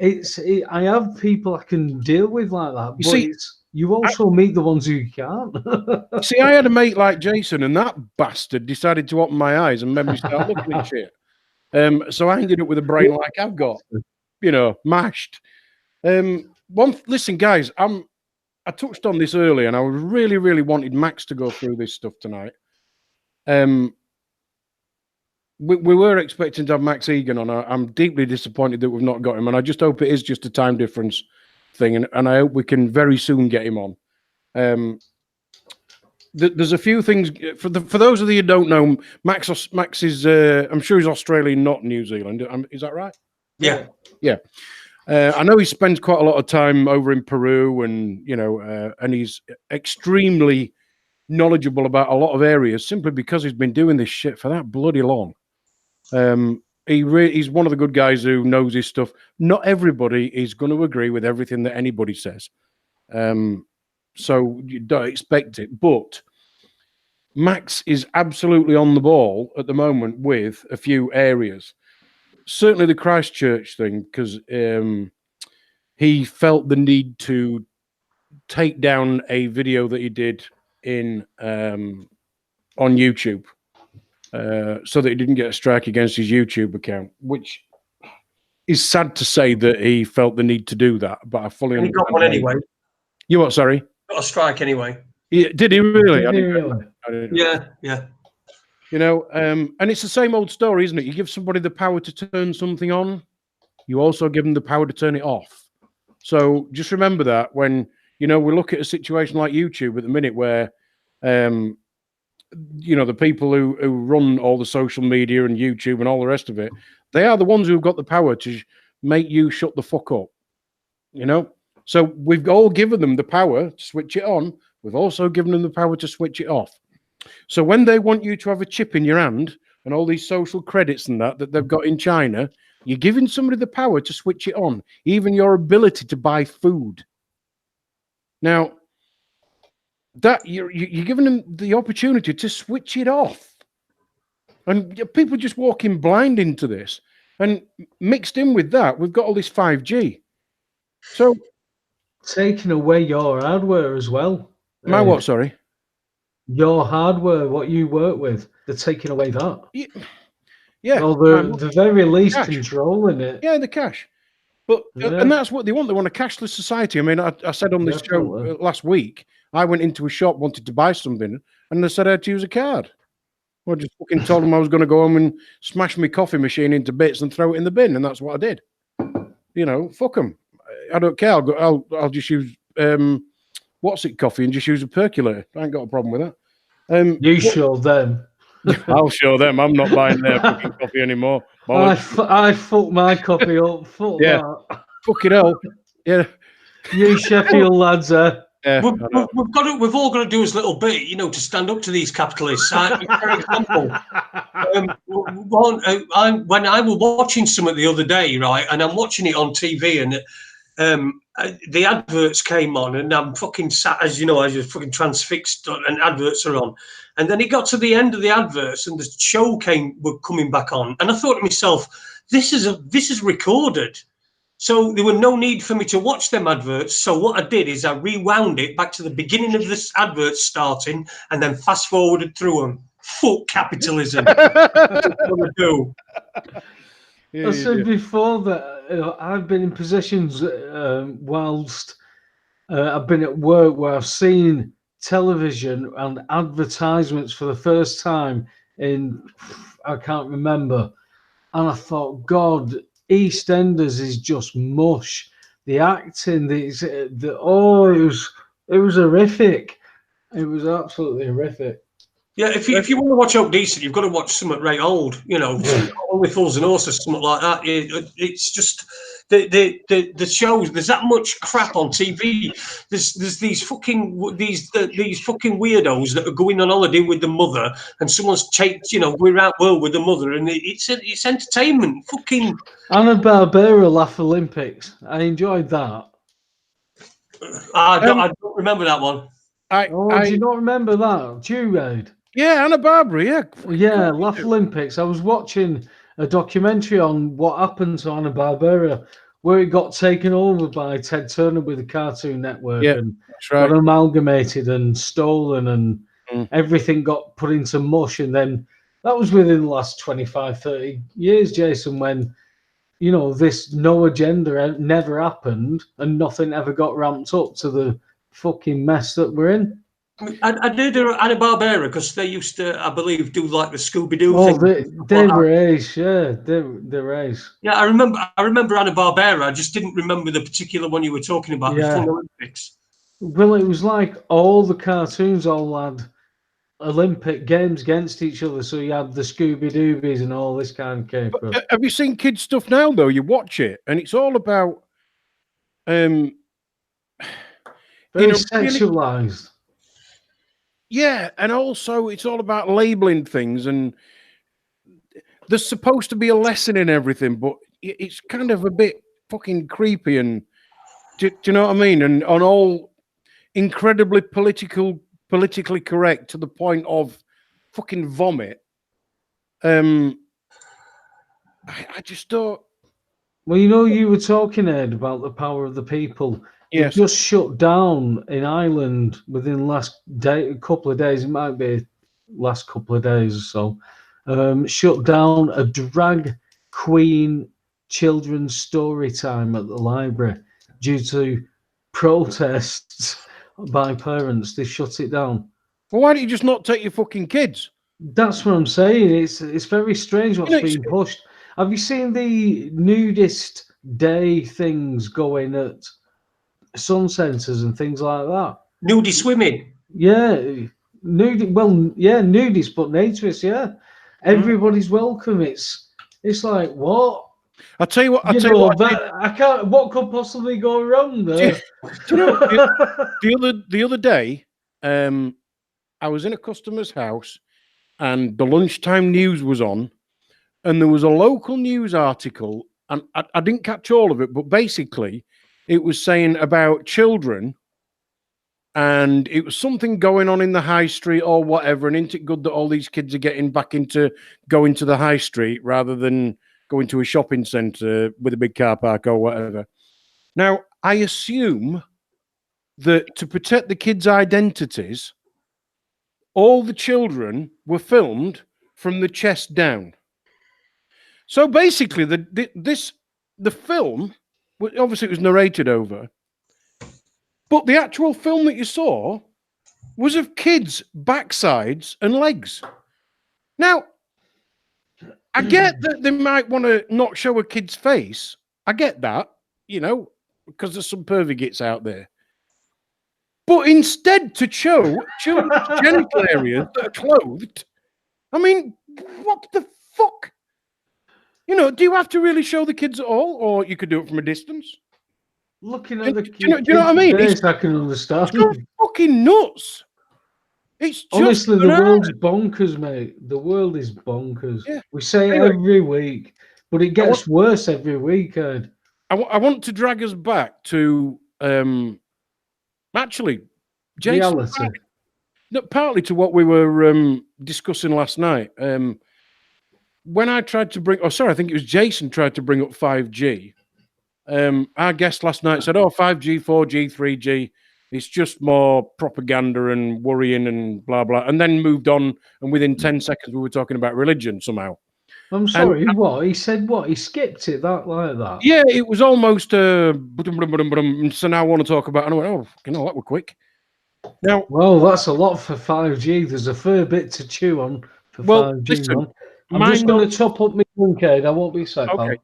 I have people I can deal with like that. You also meet the ones who can't. See, I had a mate like Jason, and that bastard decided to open my eyes and made me start looking at shit. So I ended up with a brain like I've got, mashed. Listen, guys, I touched on this earlier, and I really, really wanted Max to go through this stuff tonight. We were expecting to have Max Igan on. I'm deeply disappointed that we've not got him, and I just hope it is just a time difference thing, and I hope we can very soon get him on. There's a few things for those of you who don't know. Max is I'm sure he's Australian, not New Zealand. Is that right? Yeah. I know he spends quite a lot of time over in Peru, and and he's extremely knowledgeable about a lot of areas simply because he's been doing this shit for that bloody long. He's one of the good guys who knows his stuff. Not everybody is going to agree with everything that anybody says. So you don't expect it. But Max is absolutely on the ball at the moment with a few areas. Certainly the Christchurch thing, because he felt the need to take down a video that he did on YouTube. So that he didn't get a strike against his YouTube account, which is sad to say that he felt the need to do that. But I fully understand. He got one anyway. You what? Sorry, got a strike anyway. Yeah, did he really? I didn't Yeah. And it's the same old story, isn't it? You give somebody the power to turn something on, you also give them the power to turn it off. So just remember that when we look at a situation like YouTube at the minute, where the people who run all the social media and YouTube and all the rest of it, they are the ones who've got the power to make you shut the fuck up. So we've all given them the power to switch it on. We've also given them the power to switch it off. So when they want you to have a chip in your hand and all these social credits and that they've got in China, you're giving somebody the power to switch it on, even your ability to buy food. Now, that you're giving them the opportunity to switch it off, and people just walking blind into this. And mixed in with that, we've got all this 5G. So taking away your hardware as well. My what? Sorry, your hardware, what you work with, they're taking away that. Yeah. Well, they're the very least controlling it. Yeah, the cash. But and that's what they want. They want a cashless society. I mean, I said on this show last week, I went into a shop, wanted to buy something, and they said I had to use a card. I just fucking told them I was going to go home and smash my coffee machine into bits and throw it in the bin, and that's what I did. Fuck them. I don't care. I'll just use coffee and just use a percolator. I ain't got a problem with that. Show them. I'll show them. I'm not buying their fucking coffee anymore. I fucked my coffee up. Fuck that. Fuck it all. Yeah. You Sheffield lads there. Yeah, we've all got to do as little bit, to stand up to these capitalists. For example, when I was watching something the other day, right, and I'm watching it on TV, and the adverts came on, and I'm fucking sat, as you know, I just fucking transfixed, and adverts are on, and then it got to the end of the adverts, and the show were coming back on, and I thought to myself, this is recorded. So there was no need for me to watch them adverts. So what I did is I rewound it back to the beginning of this advert starting and then fast forwarded through them. Fuck capitalism. That's what I do. I said before that I've been in positions whilst I've been at work where I've seen television and advertisements for the first time in, I can't remember. And I thought, God, EastEnders is just mush. The acting, it was horrific. It was absolutely horrific. Yeah, if you want to watch out decent, you've got to watch something right old. You know, Only Fools and Horses, something like that. It's just the shows. There's that much crap on TV. There's these fucking weirdos that are going on holiday with the mother, and someone's we're out world with the mother, and it's entertainment. Fucking Hanna-Barbera Laugh Olympics. I enjoyed that. I don't remember that one. Do you not remember that? Jude? Yeah, Hanna-Barbera, yeah. Yeah, Laugh Olympics. I was watching a documentary on what happened to Hanna-Barbera, where it got taken over by Ted Turner with the Cartoon Network, and got amalgamated and stolen, and everything got put into mush. And then that was within the last 25, 30 years, Jason, when, this no agenda never happened and nothing ever got ramped up to the fucking mess that we're in. I did Hanna-Barbera because they used to, I believe, do like the Scooby-Doo thing. They were ace, yeah. They're ace. Yeah, I remember Hanna-Barbera. I just didn't remember the particular one you were talking about, the Fun Olympics. Well, it was like all the cartoons all had Olympic games against each other. So you had the Scooby-Doobies and all this kind of came from. Have you seen kids' stuff now, though? You watch it, and it's all about... very sexualized. Yeah, and also it's all about labeling things, and there's supposed to be a lesson in everything, but it's kind of a bit fucking creepy, and do you know what I mean? And on all incredibly politically correct to the point of fucking vomit. I just don't. Well, you were talking, Ed, about the power of the people. Yes. Just shut down in Ireland within the last couple of days. It might be last couple of days or so. Shut down a drag queen children's story time at the library due to protests by parents. They shut it down. Well, why don't you just not take your fucking kids? That's what I'm saying. It's very strange what's being pushed. Have you seen the nudist day things going at sun centres and things like that? Nudie swimming. Yeah, nudists, but naturists. Yeah, everybody's welcome. It's like what? I'll tell you what. I can't. What could possibly go wrong there? Do you know the other day? I was in a customer's house, and the lunchtime news was on, and there was a local news article, and I didn't catch all of it, but basically, it was saying about children, and it was something going on in the high street or whatever. And isn't it good that all these kids are getting back into going to the high street rather than going to a shopping centre with a big car park or whatever? Now, I assume that to protect the kids' identities, all the children were filmed from the chest down. So basically, the film, obviously it was narrated over, but the actual film that you saw was of kids' backsides and legs. Now, I get that they might want to not show a kid's face. I get that, because there's some pervy out there. But instead to show children's genital areas that are clothed, I mean, what the fuck? Do you have to really show the kids at all, or you could do it from a distance? Looking at the kids, do you know what I mean? I can understand. It's fucking nuts. It's just honestly, the world's bonkers, mate. The world is bonkers. Yeah. We say it every week, but it gets worse every week, Ed. I want to drag us back to actually, Jase, reality. Partly to what we were discussing last night. When I tried to I think it was Jason tried to bring up 5G. Our guest last night said, 5G, 4G, 3G, it's just more propaganda and worrying and blah, blah. And then moved on, and within 10 seconds, we were talking about religion somehow. I'm sorry, what? He said what? He skipped it like that? Yeah, it was almost so now I want to talk about, and I went, oh, you know, that were quick. Now, well, that's a lot for 5G. There's a fair bit to chew on for 5G, listen, man. I'm just going to top up my drink. I won't be so okay.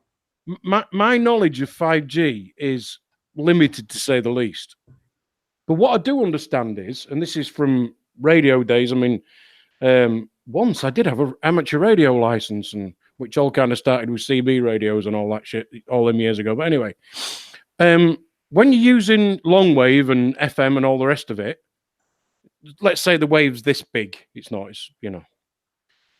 My knowledge of 5G is limited, to say the least. But what I do understand is, and this is from radio days, I mean, once I did have an amateur radio license, and which all kind of started with CB radios and all that shit all them years ago. But anyway, when you're using long wave and FM and all the rest of it, let's say the wave's this big, it's not, it's, you know,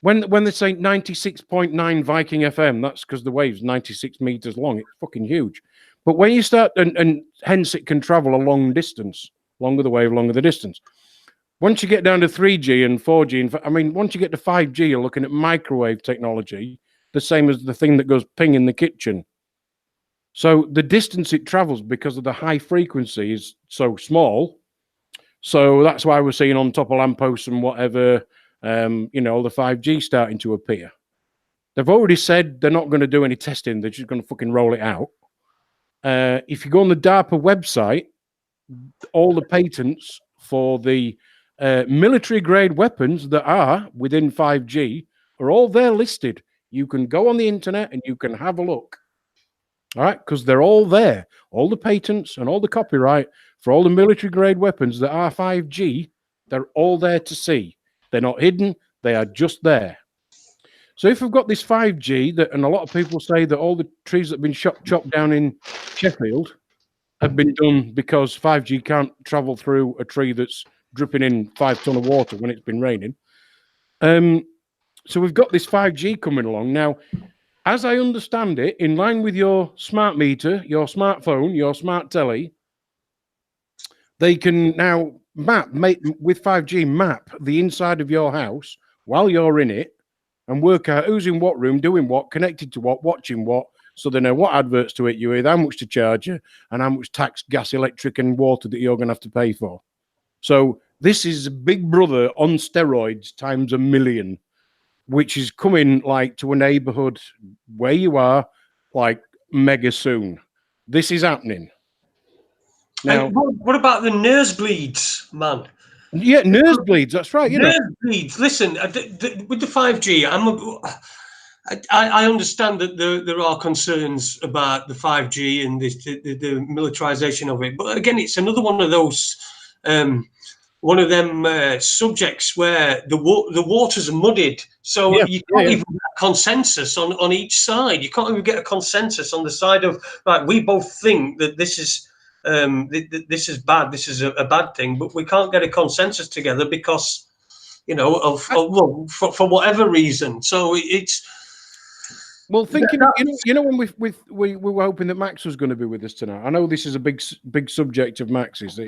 when they say 96.9 Viking FM, that's because the wave's 96 meters long. It's fucking huge. But when you start, and hence it can travel a long distance, longer the wave, longer the distance. Once you get down to 3G and 4G, I mean, once you get to 5G, you're looking at microwave technology, the same as the thing that goes ping in the kitchen. So the distance it travels because of the high frequency is so small. So that's why we're seeing on top of lampposts and whatever, you know, the 5G starting to appear. They've already said they're not going to do any testing. They're just going to fucking roll it out. If you go on the DARPA website, all the patents for the military grade weapons that are within 5G are all there listed. You can go on the internet and you can have a look. All right, because they're all there. All the patents and all the copyright for all the military grade weapons that are 5G, they're all there to see. They're not hidden, they are just there. So if we've got this 5G, that, and a lot of people say that all the trees that have been chopped down in Sheffield have been done because 5G can't travel through a tree that's dripping in 5 ton of water when it's been raining. So we've got this 5G coming along. Now, as I understand it, in line with your smart meter, your smartphone, your smart telly, they can now with 5G, map the inside of your house while you're in it and work out who's in what room, doing what, connected to what, watching what, so they know what adverts to hit you with, how much to charge you, and how much tax, gas, electric, and water that you're going to have to pay for. So this is Big Brother on steroids times a million, which is coming like to a neighborhood where you are, like mega soon. This is happening. Now, what about the nosebleeds, man? Yeah, nosebleeds. That's right. You nosebleeds. Listen, with the 5G, I understand that there are concerns about the 5G and the militarization of it, but again, it's another one of those. One of them subjects where the waters are muddied, so you can't even get a consensus on each side. You can't even get a consensus on the side of, like, we both think that this is this is bad, this is a bad thing, but we can't get a consensus together because, you know, for whatever reason. So it's. Well, thinking, you know, when we were hoping that Max was going to be with us tonight. I know this is a big subject of Max's.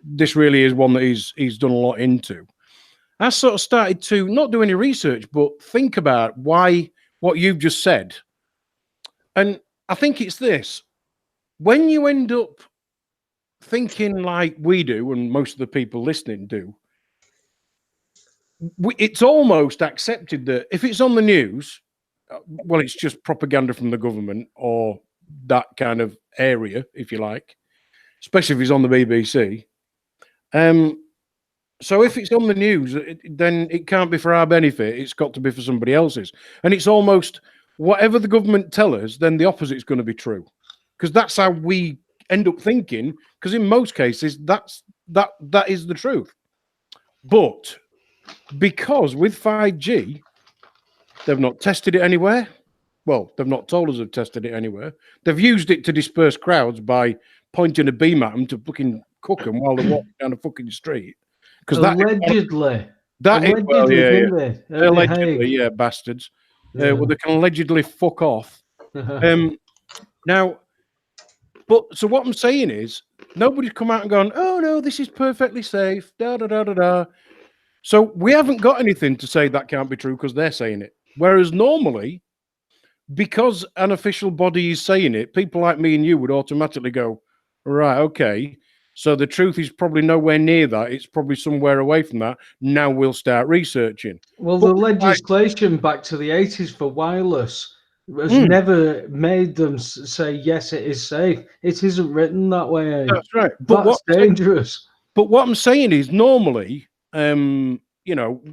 This really is one that he's done a lot into. I sort of started to not do any research, but think about what you've just said. And I think it's this. When you end up thinking like we do, and most of the people listening do, it's almost accepted that if it's on the news, well, it's just propaganda from the government or that kind of area, if you like, especially if it's on the BBC. So if it's on the news, then it can't be for our benefit. It's got to be for somebody else's. And it's almost whatever the government tell us, then the opposite is going to be true. Because that's how we end up thinking. Because in most cases, that is the truth. But because with 5G, they've not tested it anywhere. Well, they've not told us they've tested it anywhere. They've used it to disperse crowds by pointing a beam at them to fucking cook them while they're walking down the fucking street. Because allegedly, allegedly, bastards. Yeah. Well, they can allegedly fuck off. Now, but so what I'm saying is, nobody's come out and gone, "Oh no, this is perfectly safe." Da da da da da. So we haven't got anything to say that can't be true because they're saying it. Whereas normally, because an official body is saying it, people like me and you would automatically go, right, okay. So the truth is probably nowhere near that. It's probably somewhere away from that. Now we'll start researching. Well, the legislation back to the 80s for wireless has never made them say, yes, it is safe. It isn't written that way. That's right. But that's dangerous. But what I'm saying is normally, you know,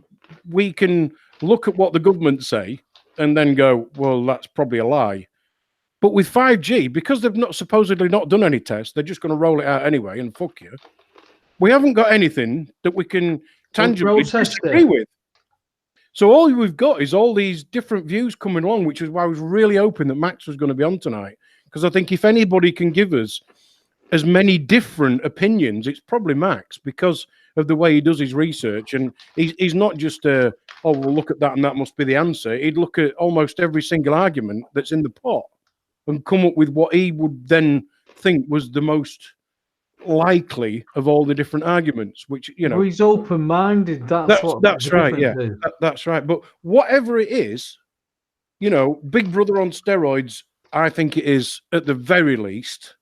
we can look at what the government say and then go, well, that's probably a lie. But with 5G, because they've not supposedly not done any tests, they're just going to roll it out anyway and fuck you. We haven't got anything that we can tangibly disagree with. So all we've got is all these different views coming along, which is why I was really hoping that Max was going to be on tonight. Because I think if anybody can give us as many different opinions, it's probably Max, because of the way he does his research. And he's not just, oh, well, look at that and that must be the answer. He'd look at almost every single argument that's in the pot and come up with what he would then think was the most likely of all the different arguments, which, you know. Well, he's open-minded. That's right, yeah. That's right. But whatever it is, you know, Big Brother on steroids, I think it is, at the very least.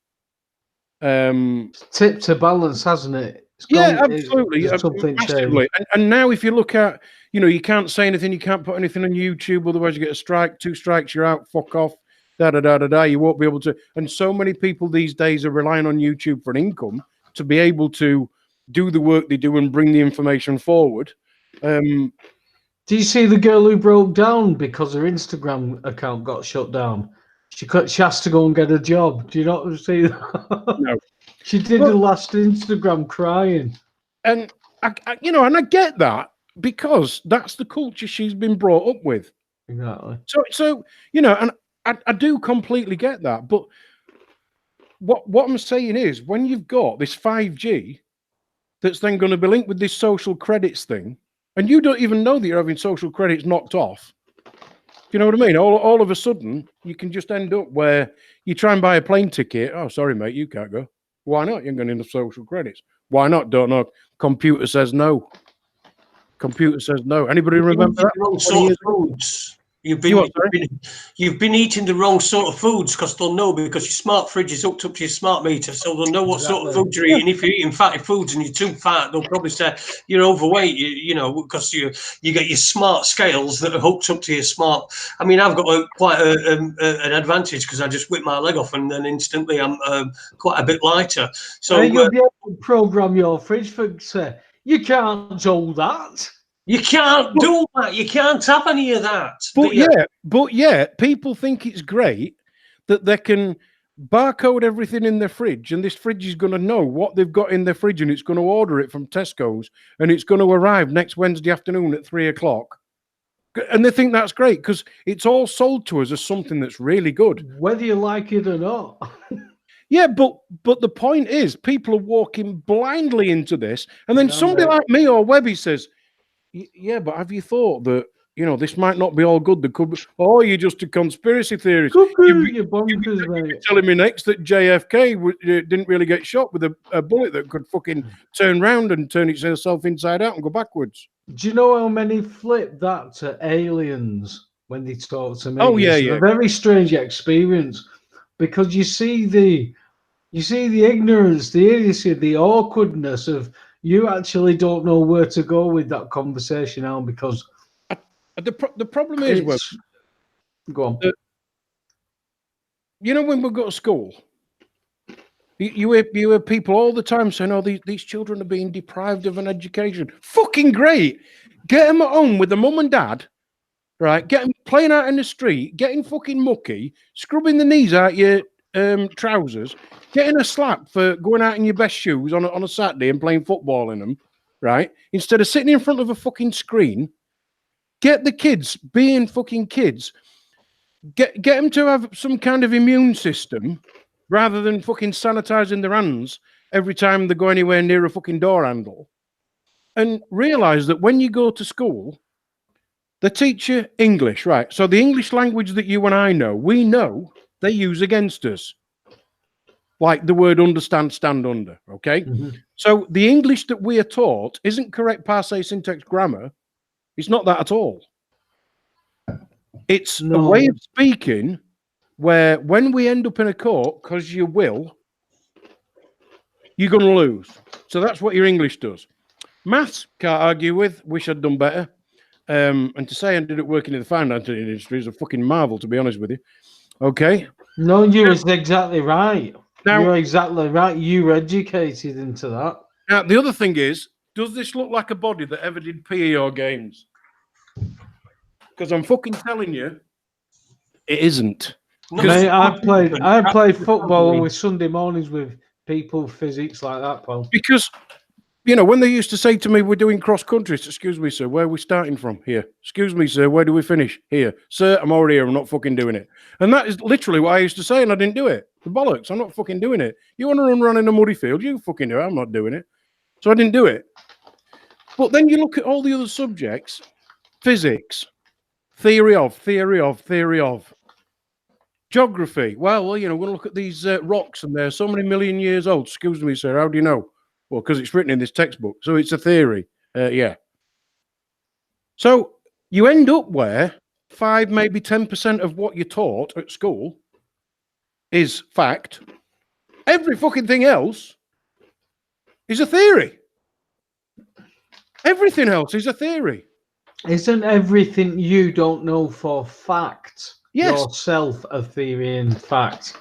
Tip to balance, hasn't it? Absolutely. Massively. And now if you look at, you know, you can't say anything, you can't put anything on YouTube, otherwise you get a strike, 2 strikes, you're out, fuck off. You won't be able to. And so many people these days are relying on YouTube for an income to be able to do the work they do and bring the information forward. Do you see the girl who broke down because her Instagram account got shut down? She has to go and get a job. Do you not see that? No. She did the last Instagram crying. And I get that, because that's the culture she's been brought up with. Exactly. So you know, and I do completely get that, but what I'm saying is, when you've got this 5G that's then going to be linked with this social credits thing, and you don't even know that you're having social credits knocked off, you know what I mean? All of a sudden, you can just end up where you try and buy a plane ticket. Oh, sorry, mate, you can't go. Why not? You ain't got enough social credits. Why not? Don't know. Computer says no. Computer says no. Anybody remember that? Wrong sort of foods. You've been eating the wrong sort of foods, because they'll know, because your smart fridge is hooked up to your smart meter, so they'll know what sort of food you're eating. If you're eating fatty foods and you're too fat, they'll probably say you're overweight. You know, because you get your smart scales that are hooked up to your smart. I mean, I've got quite an advantage, because I just whip my leg off and then instantly I'm quite a bit lighter. So you'll be able to program your fridge for say, you can't do that. You can't do that. You can't have any of that. But yeah, people think it's great that they can barcode everything in their fridge, and this fridge is going to know what they've got in their fridge, and it's going to order it from Tesco's, and it's going to arrive next Wednesday afternoon at 3 o'clock. And they think that's great, because it's all sold to us as something that's really good, whether you like it or not. Yeah, but the point is, people are walking blindly into this, and then somebody like me or Webby says, yeah, but have you thought that, you know, this might not be all good? There could be, oh, you're just a conspiracy theorist. You're telling me next that JFK didn't really get shot with a bullet that could fucking turn round and turn itself inside out and go backwards. Do you know how many flip that to aliens when they talk to me? Oh, yeah, it's a very strange experience, because you see the ignorance, the idiocy, the awkwardness of, you actually don't know where to go with that conversation now, because the problem is, well, go on. You know, when we go to school, you hear people all the time saying, "Oh, these children are being deprived of an education." Fucking great! Get them at home with the mum and dad, right? Get them playing out in the street, getting fucking mucky, scrubbing the knees out your trousers, getting a slap for going out in your best shoes on a Saturday and playing football in them, right? Instead of sitting in front of a fucking screen, get the kids being fucking kids. Get them to have some kind of immune system, rather than fucking sanitizing their hands every time they go anywhere near a fucking door handle. And realize that when you go to school, they teach you English, right? So the English language that you and I know, we know they use against us. Like the word understand, stand under, okay? Mm-hmm. So the English that we are taught isn't correct parsé syntax grammar. It's not that at all. It's a way of speaking where when we end up in a court, because you will, you're going to lose. So that's what your English does. Maths, can't argue with. Wish I'd done better. And to say I ended up working in the finance industry is a fucking marvel, to be honest with you. Okay. No, you're exactly right. Now, you're exactly right. You were educated into that. Now, the other thing is, does this look like a body that ever did PE or games? Because I'm fucking telling you, it isn't. Mate, I played football with Sunday mornings with people, physics like that, pal. Because, when they used to say to me, we're doing cross country, excuse me, sir, where are we starting from? Here. Excuse me, sir, where do we finish? Here. Sir, I'm already here, I'm not fucking doing it. And that is literally what I used to say, and I didn't do it. The bollocks, I'm not fucking doing it. You want to run around in a muddy field, you fucking do it, I'm not doing it. So I didn't do it. But then you look at all the other subjects, physics, theory of. Geography. Well, we're going to look at these rocks, and they're so many million years old. Excuse me, sir, how do you know? Well, because it's written in this textbook. So it's a theory. Yeah. So you end up where 5, maybe 10% of what you're taught at school is fact. Every fucking thing else is a theory. Everything else is a theory. Isn't everything you don't know for fact yourself a theory in fact?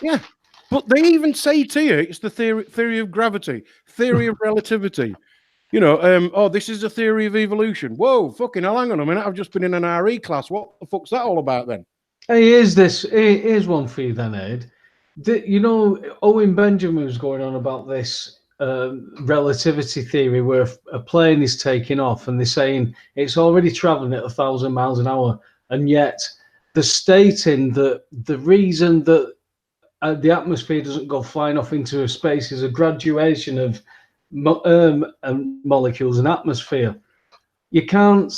Yeah. But they even say to you, it's the theory of gravity, theory of relativity. This is a theory of evolution. Whoa, fucking hell, hang on a minute. I've just been in an RE class. What the fuck's that all about then? Hey, here's one for you then, Ed. Owen Benjamin was going on about this relativity theory where a plane is taking off and they're saying it's already traveling at 1,000 miles an hour. And yet they're stating that the reason that the atmosphere doesn't go flying off into space is a graduation of molecules and atmosphere. You can't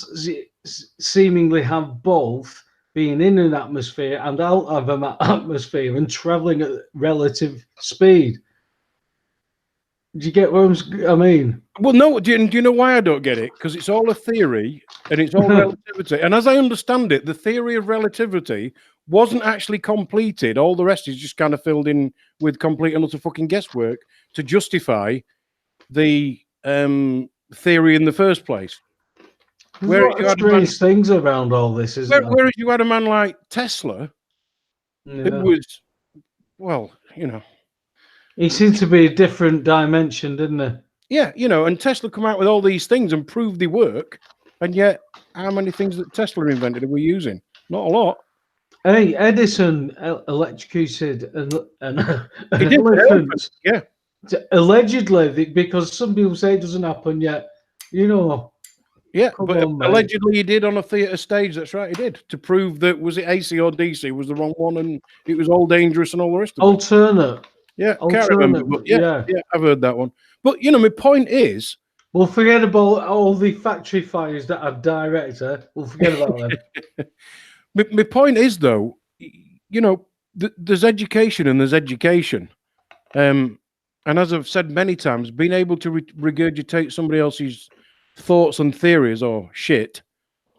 seemingly have both being in an atmosphere and out of an atmosphere and traveling at relative speed. Do you get what I mean? Well, no. Do you know why I don't get it? Because it's all a theory and it's all relativity. And as I understand it, the theory of relativity wasn't actually completed. All the rest is just kind of filled in with complete and utter fucking guesswork to justify the theory in the first place. There's strange things around all this, isn't there? Whereas you had a man like Tesla, who was, he seemed to be a different dimension, didn't he? Yeah, and Tesla come out with all these things and prove they work, and yet how many things that Tesla invented are we using? Not a lot. Hey, Edison electrocuted an elephant. Yeah. Allegedly, because some people say it doesn't happen yet. Yeah, but allegedly he did on a theatre stage. That's right, he did, to prove that, was it AC or DC was the wrong one, and it was all dangerous and all the rest of it. Alternate. Yeah, can't remember, but yeah, I've heard that one. But my point is, we'll forget about all the factory fires that are direct. We'll forget about them. My point is, though, there's education and there's education. And as I've said many times, being able to regurgitate somebody else's thoughts and theories or shit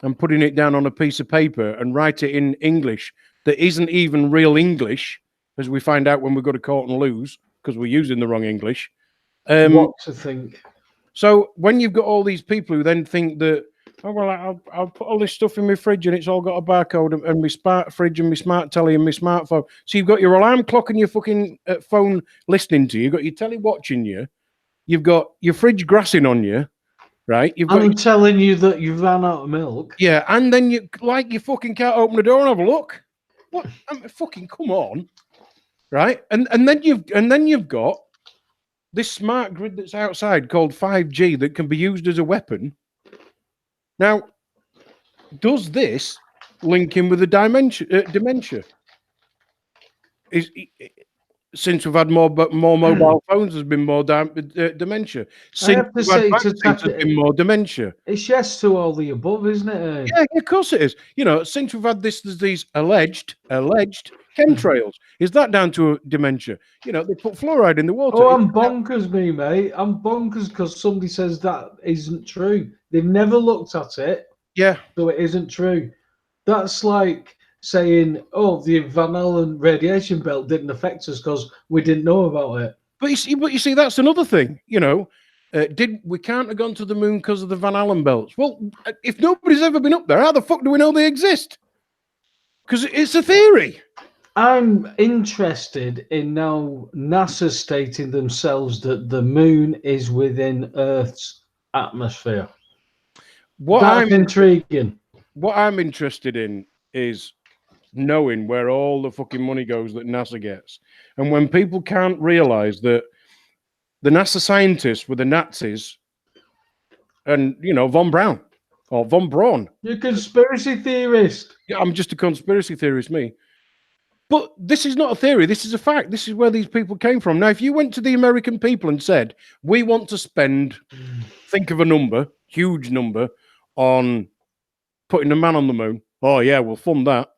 and putting it down on a piece of paper and write it in English that isn't even real English, as we find out when we go to court and lose because we're using the wrong English. What to think? So when you've got all these people who then think that, I'll put all this stuff in my fridge and it's all got a barcode and my smart fridge and my smart telly and my smartphone. So you've got your alarm clock and your fucking phone listening to you. You've got your telly watching you. You've got your fridge grassing on you, right? I'm telling you that you've run out of milk. Yeah, and then you fucking can't open the door and have a look. What? Fucking come on, right? And then you've got this smart grid that's outside called 5G that can be used as a weapon. Now, does this link in with the dementia? Since we've had more mobile phones, there's been more dementia. Since we've had vaccines, there's been more dementia. It's yes to all the above, isn't it? Yeah, of course it is. Since we've had there's these alleged chemtrails. Is that down to dementia? They put fluoride in the water. Oh, I'm bonkers, mate. I'm bonkers because somebody says that isn't true. They've never looked at it. Yeah. So it isn't true. That's like saying, the Van Allen radiation belt didn't affect us because we didn't know about it. But you see, that's another thing. You know, we can't have gone to the moon because of the Van Allen belts? Well, if nobody's ever been up there, how the fuck do we know they exist? Because it's a theory. I'm interested in now NASA stating themselves that the moon is within Earth's atmosphere. That's intriguing. What I'm interested in is knowing where all the fucking money goes that NASA gets. And when people can't realize that the NASA scientists were the Nazis and, you know, von Braun or von Braun. You're a conspiracy theorist. Yeah, I'm just a conspiracy theorist, me. But this is not a theory. This is a fact. This is where these people came from. Now, if you went to the American people and said, we want to spend, think of a number, huge number, on putting a man on the moon. Oh, yeah, we'll fund that.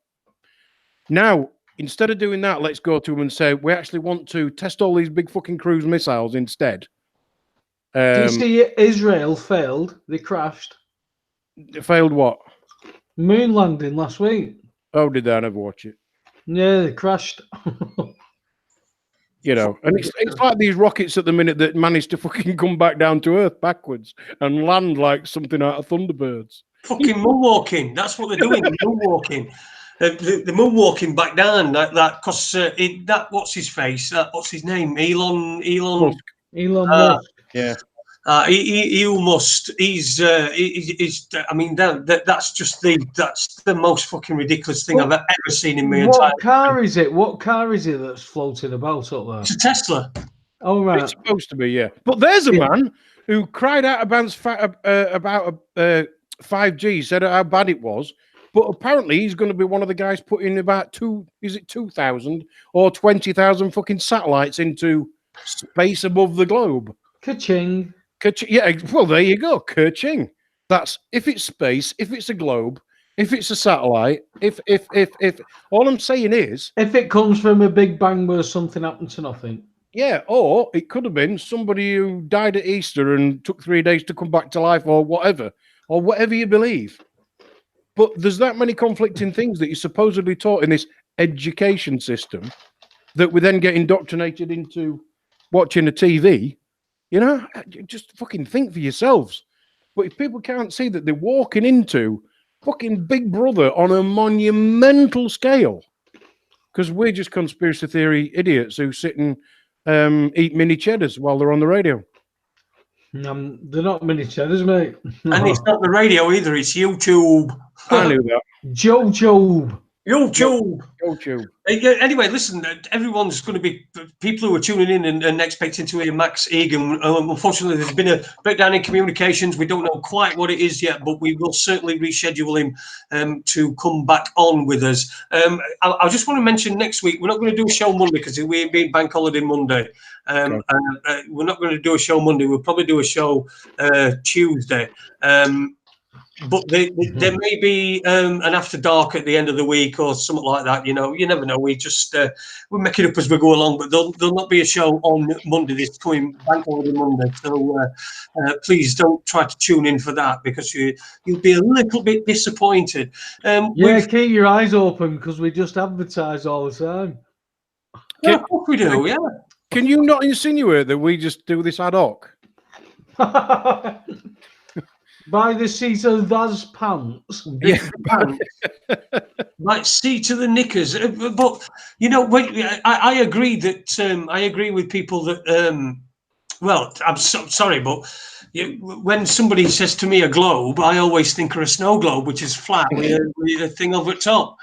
Now, instead of doing that, let's go to them and say, we actually want to test all these big fucking cruise missiles instead. Do you see Israel failed? They crashed. Failed what? Moon landing last week. Oh, did they? I never watch it. Yeah, they crashed. You know, and it's like these rockets at the minute that manage to fucking come back down to Earth backwards and land like something out of Thunderbirds. Fucking moonwalking. That's what they're doing. Moonwalking. The moonwalking back down like that because that what's his face? What's his name? Elon Musk. Yeah. He must. He's. I mean, that's just the most fucking ridiculous thing I've ever seen in my entire. What car is it? What car is it that's floating about up there? It's a Tesla. Oh right. It's supposed to be, yeah. But there's a man who cried out about 5G, said how bad it was. But apparently he's going to be one of the guys putting about 2,000 or 20,000 fucking satellites into space above the globe. Ka-ching. Yeah, well, there you go. Ka-ching. That's if it's space, if it's a globe, if it's a satellite, if all I'm saying is, if it comes from a big bang where something happened to nothing. Yeah, or it could have been somebody who died at Easter and took 3 days to come back to life, or whatever you believe. But there's that many conflicting things that you're supposedly taught in this education system that we then get indoctrinated into watching a TV. You know, just fucking think for yourselves. But if people can't see that they're walking into fucking Big Brother on a monumental scale, because we're just conspiracy theory idiots who sit and eat mini cheddars while they're on the radio. They're not mini cheddars, mate. And it's not the radio either, it's YouTube. I knew that. YouTube. Anyway, listen, everyone's going to be people who are tuning in and expecting to hear Max Igan. Unfortunately, there's been a breakdown in communications. We don't know quite what it is yet, but we will certainly reschedule him to come back on with us. I just want to mention next week, we're not going to do a show Monday because we're being bank holiday Monday. We're not going to do a show Monday. We'll probably do a show Tuesday. But there may be an after dark at the end of the week or something like that. You know, you never know. We just we make it up as we go along. But there'll not be a show on Monday. This coming bank holiday Monday. So please don't try to tune in for that because you'll be a little bit disappointed. Keep your eyes open because we just advertise all the time. Yeah, of course we do. Yeah. Can you not insinuate that we just do this ad hoc? By the seat of those pants. Yeah. Like see to the knickers. But you know, I agree that I agree with people that well, I'm sorry, but when somebody says to me a globe, I always think of a snow globe, which is flat with a thing over the top.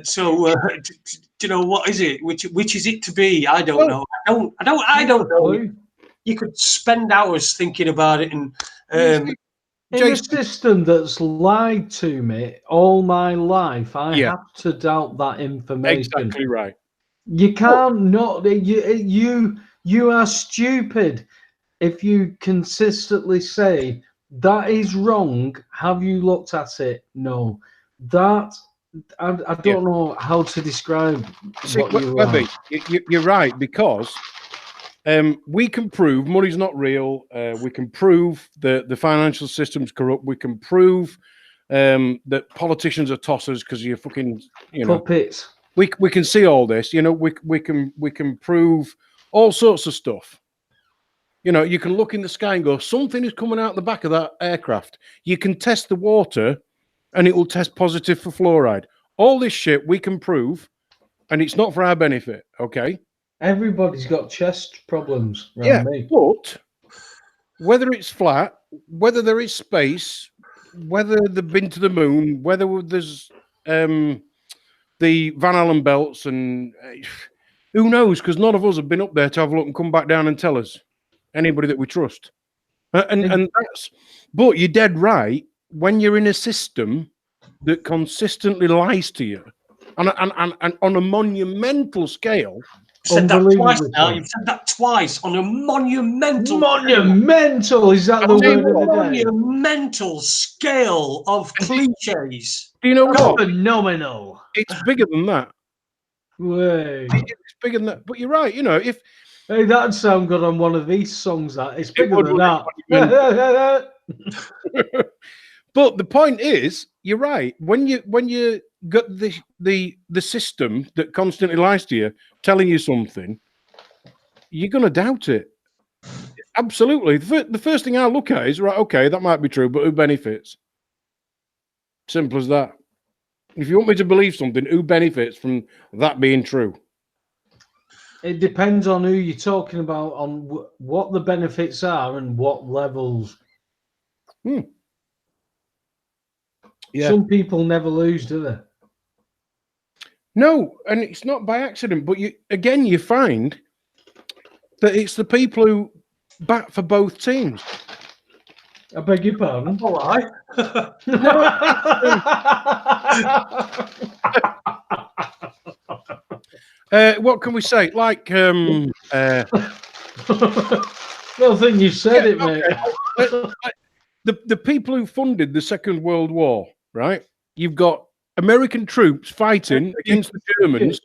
So you know, what is it? Which is it to be? I don't know. I don't know. You could spend hours thinking about it and. In a system that's lied to me all my life, I have to doubt that information. Exactly right. You can't not. You are stupid if you consistently say that is wrong. Have you looked at it? No. That I don't know how to describe. Webby, you're right because. We can prove money's not real. We can prove that the financial system's corrupt. We can prove that politicians are tossers because you're fucking, you know, puppets. We can see all this. You know, we can prove all sorts of stuff. You know, you can look in the sky and go, something is coming out the back of that aircraft. You can test the water and it will test positive for fluoride. All this shit we can prove, and it's not for our benefit, okay? Everybody's got chest problems around me. But whether it's flat, whether there is space, whether they've been to the moon, whether there's the Van Allen belts, and who knows? Because none of us have been up there to have a look and come back down and tell us. Anybody that we trust, and that's. But you're dead right. When you're in a system that consistently lies to you, and on a monumental scale. Said that twice now. You've said that twice on a monumental. Monumental is that the word of the day? Monumental scale of cliches. Do you know what? Phenomenal. It's bigger than that. Way. It's bigger than that. But you're right. You know, if hey, that'd sound good on one of these songs. That it's bigger than that. But the point is, you're right. When you got the system that constantly lies to you, telling you something, you're going to doubt it. Absolutely. The first thing I look at is, right, okay, that might be true, but who benefits? Simple as that. If you want me to believe something, who benefits from that being true? It depends on who you're talking about, on what the benefits are and what levels. Yeah. Some people never lose, do they? No, and it's not by accident, but you find that it's the people who bat for both teams. I beg your pardon. All right. What can we say? Like, Well, I think you said it, mate. The people who funded the Second World War, right? You've got American troops fighting against the Germans,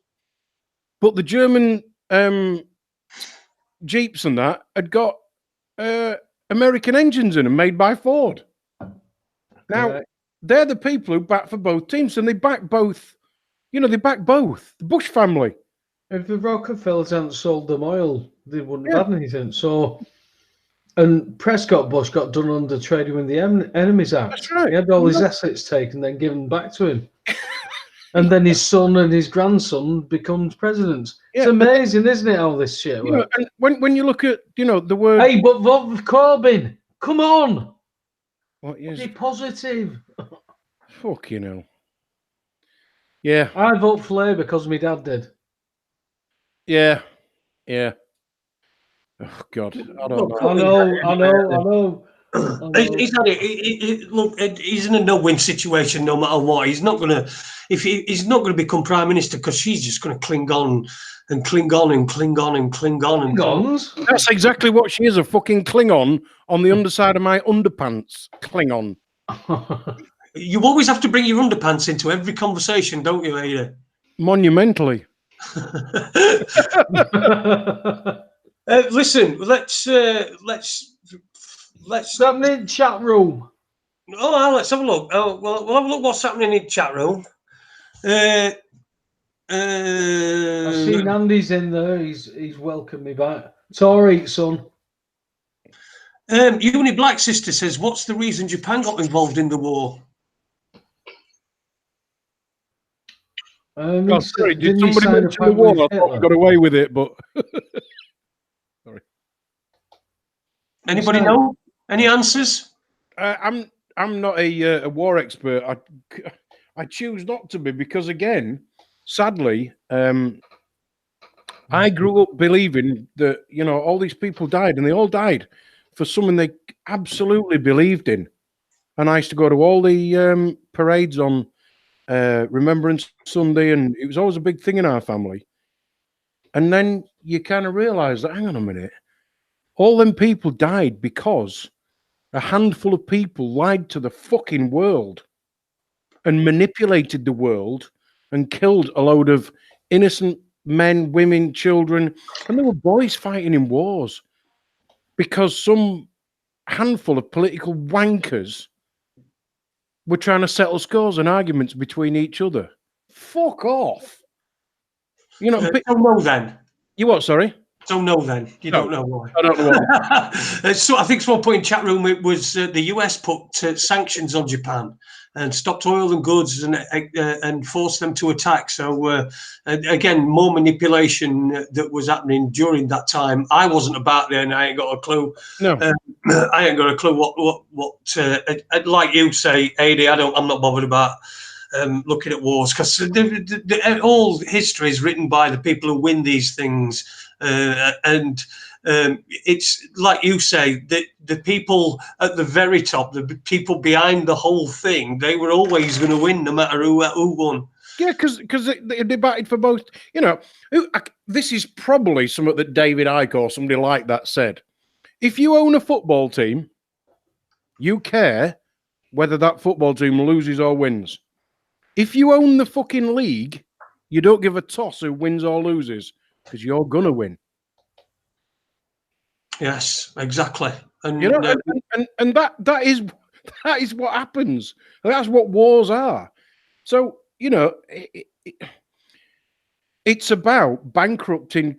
but the German Jeeps and that had got American engines in them made by Ford. Now, they're the people who back for both teams, and they back both. You know, they back both. The Bush family. If the Rockefellers hadn't sold them oil, they wouldn't have had anything. So, and Prescott Bush got done under Trading with the Enemies Act. That's right. He had all his assets taken, then given back to him. And then his son and his grandson becomes presidents. It's amazing, isn't it, how this shit works? And when you look at, the word... Hey, but vote for Corbyn. Come on. What is... Be positive. Fucking hell. Yeah. I vote for Labour because my dad did. Yeah. Oh, God. I don't know. I know. He's had it. Look, he's in a no-win situation no matter what. He's not gonna, he's not gonna become prime minister because she's just gonna cling on and cling on and cling on and cling on and Klingons? That's exactly what she is, a fucking Klingon on the underside of my underpants. Klingon. You always have to bring your underpants into every conversation, don't you, Ada? Monumentally. Listen, let's something in chat room. Oh, let's have a look. Oh, well, we'll have a look what's happening in chat room. I've seen Andy's in there. He's welcomed me back. It's all right, son. Uni Black Sister says, "What's the reason Japan got involved in the war?" Sorry, did somebody mention the war? I thought we got away with it, but sorry. Anybody know? Any answers? I'm not a war expert. I choose not to be because, again, sadly, I grew up believing that all these people died, and they all died for something they absolutely believed in. And I used to go to all the parades on Remembrance Sunday, and it was always a big thing in our family. And then you kind of realize that, hang on a minute, all them people died because a handful of people lied to the fucking world and manipulated the world and killed a load of innocent men, women, children, and there were boys fighting in wars because some handful of political wankers were trying to settle scores and arguments between each other. Fuck off. Don't know then. You what, sorry? Don't know then. You No, don't know why. I don't know why. So I think someone put in chat room it was the US put sanctions on Japan and stopped oil and goods and forced them to attack. So again, more manipulation that was happening during that time. I wasn't about there, and I ain't got a clue. No, I ain't got a clue what like you say, AD. I'm not bothered about. Looking at wars, because all history is written by the people who win these things, and it's like you say, the people at the very top, the people behind the whole thing, they were always going to win, no matter who won. Yeah, because they debated for both. You know, this is probably something that David Icke or somebody like that said. If you own a football team, you care whether that football team loses or wins. If you own the fucking league, you don't give a toss who wins or loses because you're gonna win. Yes, exactly. And you know, and that is what happens. That's what wars are. So you know, it's about bankrupting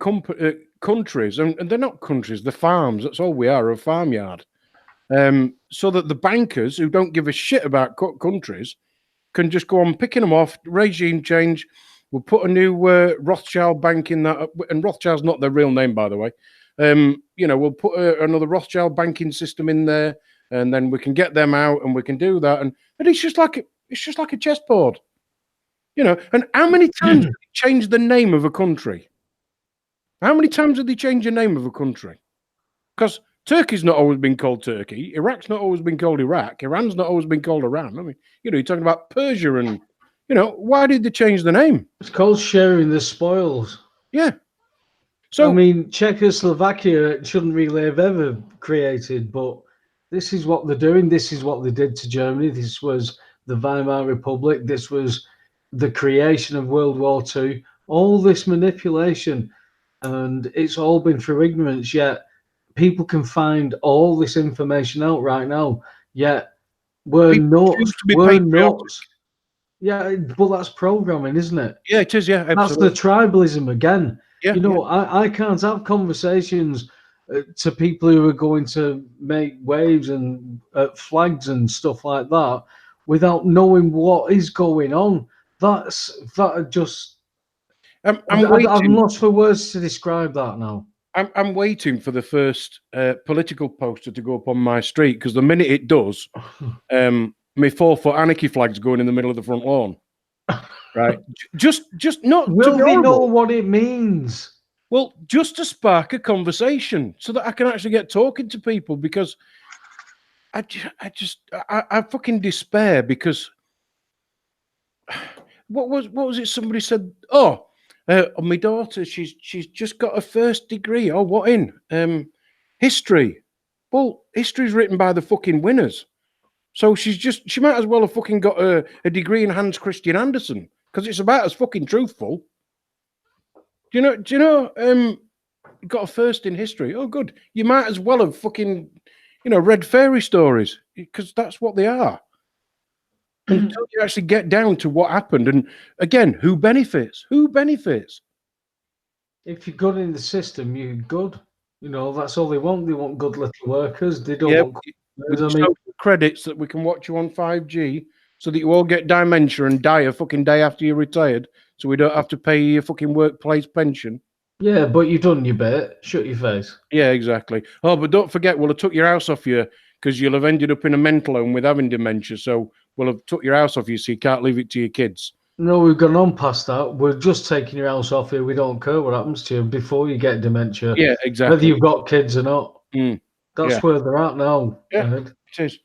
countries, and they're not countries; they're farms. That's all we are—a farmyard. So that the bankers who don't give a shit about countries can just go on picking them off, regime change. We'll put a new Rothschild bank in that, and Rothschild's not their real name, by the way. You know, we'll put another Rothschild banking system in there, and then we can get them out, and we can do that. And it's just like a chessboard, you know. And how many times did they change the name of a country? How many times did they change the name of a country? Because Turkey's not always been called Turkey. Iraq's not always been called Iraq. Iran's not always been called Iran. I mean, you know, you're talking about Persia and, you know, why did they change the name? It's called sharing the spoils. Yeah. So I mean, Czechoslovakia shouldn't really have ever created, but this is what they're doing. This is what they did to Germany. This was the Weimar Republic. This was the creation of World War II. All this manipulation, and it's all been through ignorance, yet people can find all this information out right now, yet we're nuts. We're nuts. Yeah, but that's programming, isn't it? Yeah, it is, yeah, absolutely. That's the tribalism again. Yeah, you know, yeah. I can't have conversations to people who are going to make waves and flags and stuff like that without knowing what is going on. I'm lost for words to describe that now. I'm waiting for the first political poster to go up on my street, because the minute it does, my 4-foot anarchy flag's going in the middle of the front lawn. Right? just not. Will they know what it means? Well, just to spark a conversation so that I can actually get talking to people, because I fucking despair, because what was it? Somebody said, oh. My daughter, she's just got a first degree. Oh, what in? History. Well, history's written by the fucking winners. So she might as well have fucking got a degree in Hans Christian Andersen, because it's about as fucking truthful. Do you know, got a first in history. Oh, good. You might as well have fucking, you know, read fairy stories, because that's what they are. Until you actually get down to what happened, and again, who benefits? Who benefits? If you're good in the system, you're good. You know, that's all they want. They want good little workers. They don't want with credits that we can watch you on 5G, so that you all get dementia and die a fucking day after you're retired, so we don't have to pay your fucking workplace pension. Yeah, but you've done your bit. Shut your face. Yeah, exactly. Oh, but don't forget, we'll have took your house off you, because you'll have ended up in a mental home with having dementia. So we'll have took your house off you, so you can't leave it to your kids. No, we've gone on past that. We're just taking your house off you. We don't care what happens to you before you get dementia. Yeah, exactly. Whether you've got kids or not. That's where they're at now. Yeah, it is.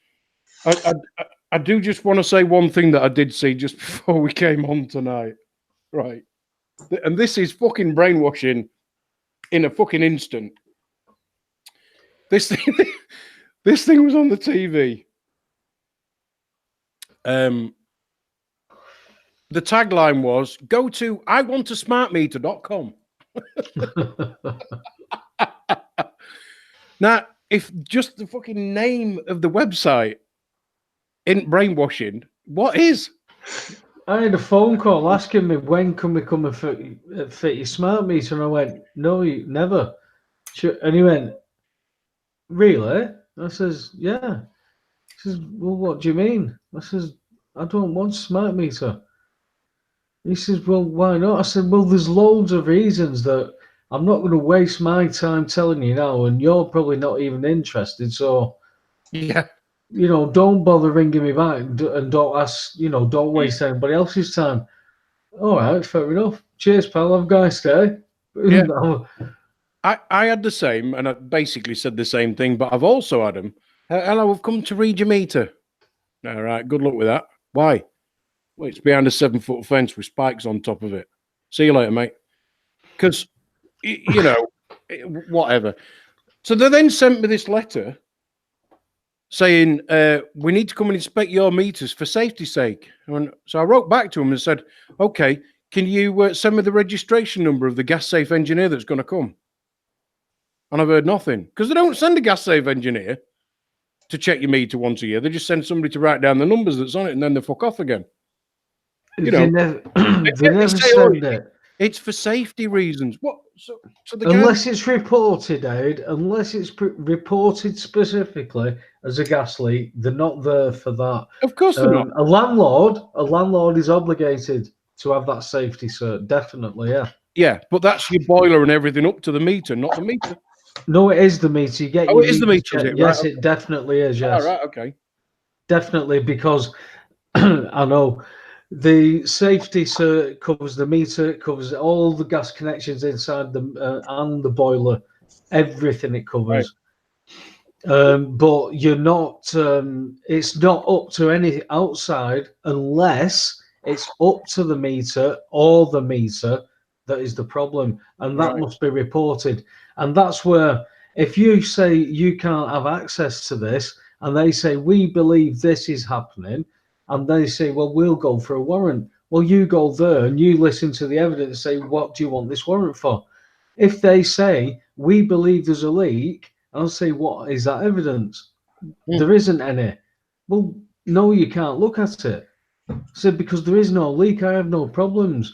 I do just want to say one thing that I did see just before we came on tonight. Right. And this is fucking brainwashing in a fucking instant. This thing was on the TV. The tagline was, go to iwantasmartmeter.com. Now, if just the fucking name of the website isn't brainwashing, what is? I had a phone call asking me, when can we come and fit your smart meter? And I went, no, never. And he went, really? I says, yeah. He says, well, what do you mean? I says, I don't want smart meter. He says, well, why not? I said, well, there's loads of reasons that I'm not going to waste my time telling you now, and you're probably not even interested. So, yeah, you know, don't bother ringing me back and don't ask, you know, don't waste anybody else's time. All right, fair enough. Cheers, pal. Have a nice day. Yeah. I had the same, and I basically said the same thing, but I've also had them. Hello, I've come to read your meter. All right, good luck with that. Why? Well, it's behind a 7-foot fence with spikes on top of it. See you later, mate. Because, you know, whatever. So they then sent me this letter saying, we need to come and inspect your meters for safety's sake. So I wrote back to them and said, okay, can you send me the registration number of the gas safe engineer that's going to come? And I've heard nothing. Because they don't send a gas safe engineer to check your meter once a year. They just send somebody to write down the numbers that's on it and then they fuck off again. You know, they never send it. It's for safety reasons. What? So unless it's reported, Ed, unless it's reported specifically as a gas leak, they're not there for that. Of course they're not. A landlord is obligated to have that safety cert. Definitely, yeah. Yeah, but that's your boiler and everything up to the meter, not the meter. No, it is the meter. You get. Oh, it is the meter. Is it? Yes, right, it definitely is. Yes. All right. Okay. Definitely, because I know. The safety cert covers the meter, it covers all the gas connections inside the and the boiler, everything it covers. Right. But you're not. It's not up to any outside unless it's up to the meter or the meter that is the problem, and that must be reported. And that's where if you say you can't have access to this, and they say we believe this is happening. And they say, well, we'll go for a warrant. Well, you go there and you listen to the evidence and say, what do you want this warrant for? If they say, we believe there's a leak, I'll say, what is that evidence? There isn't any. Well, no, you can't look at it. I said, because there is no leak, I have no problems.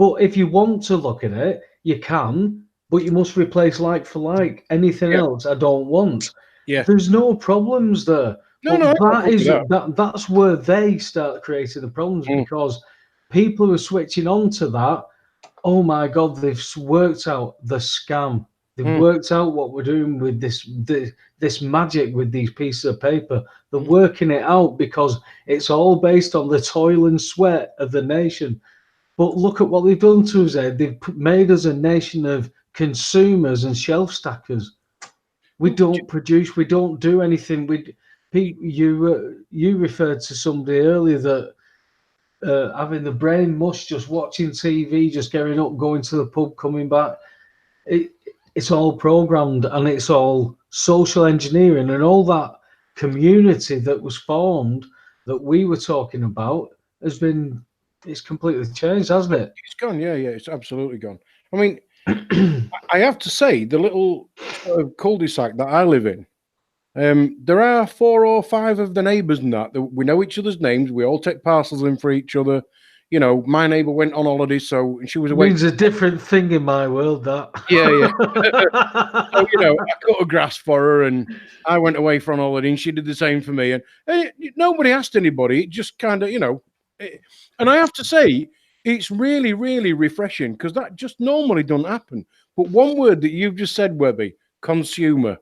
But if you want to look at it, you can, but you must replace like for like. Anything else, I don't want. Yeah. There's no problems there. That's where they start creating the problems because people who are switching on to that, oh my God, they've worked out the scam. They've worked out what we're doing with this magic with these pieces of paper. They're working it out because it's all based on the toil and sweat of the nation. But look at what they've done to us, Ed. They've made us a nation of consumers and shelf stackers. We don't produce. We don't do anything. You referred to somebody earlier that having the brain mush, just watching TV, just getting up, going to the pub, coming back. It's all programmed and it's all social engineering and all that community that was formed that we were talking about it's completely changed, hasn't it? It's gone, yeah, it's absolutely gone. I mean, I have to say, the little cul-de-sac that I live in, there are 4 or 5 of the neighbours and that we know each other's names. We all take parcels in for each other. You know, my neighbour went on holiday, so she was away. It means a different thing in my world, that. Yeah. So, you know, I cut her grass for her, and I went away for an holiday, and she did the same for me. And nobody asked anybody. It just kind of, you know. And I have to say, it's really, really refreshing because that just normally doesn't happen. But one word that you've just said, Webby, consumer.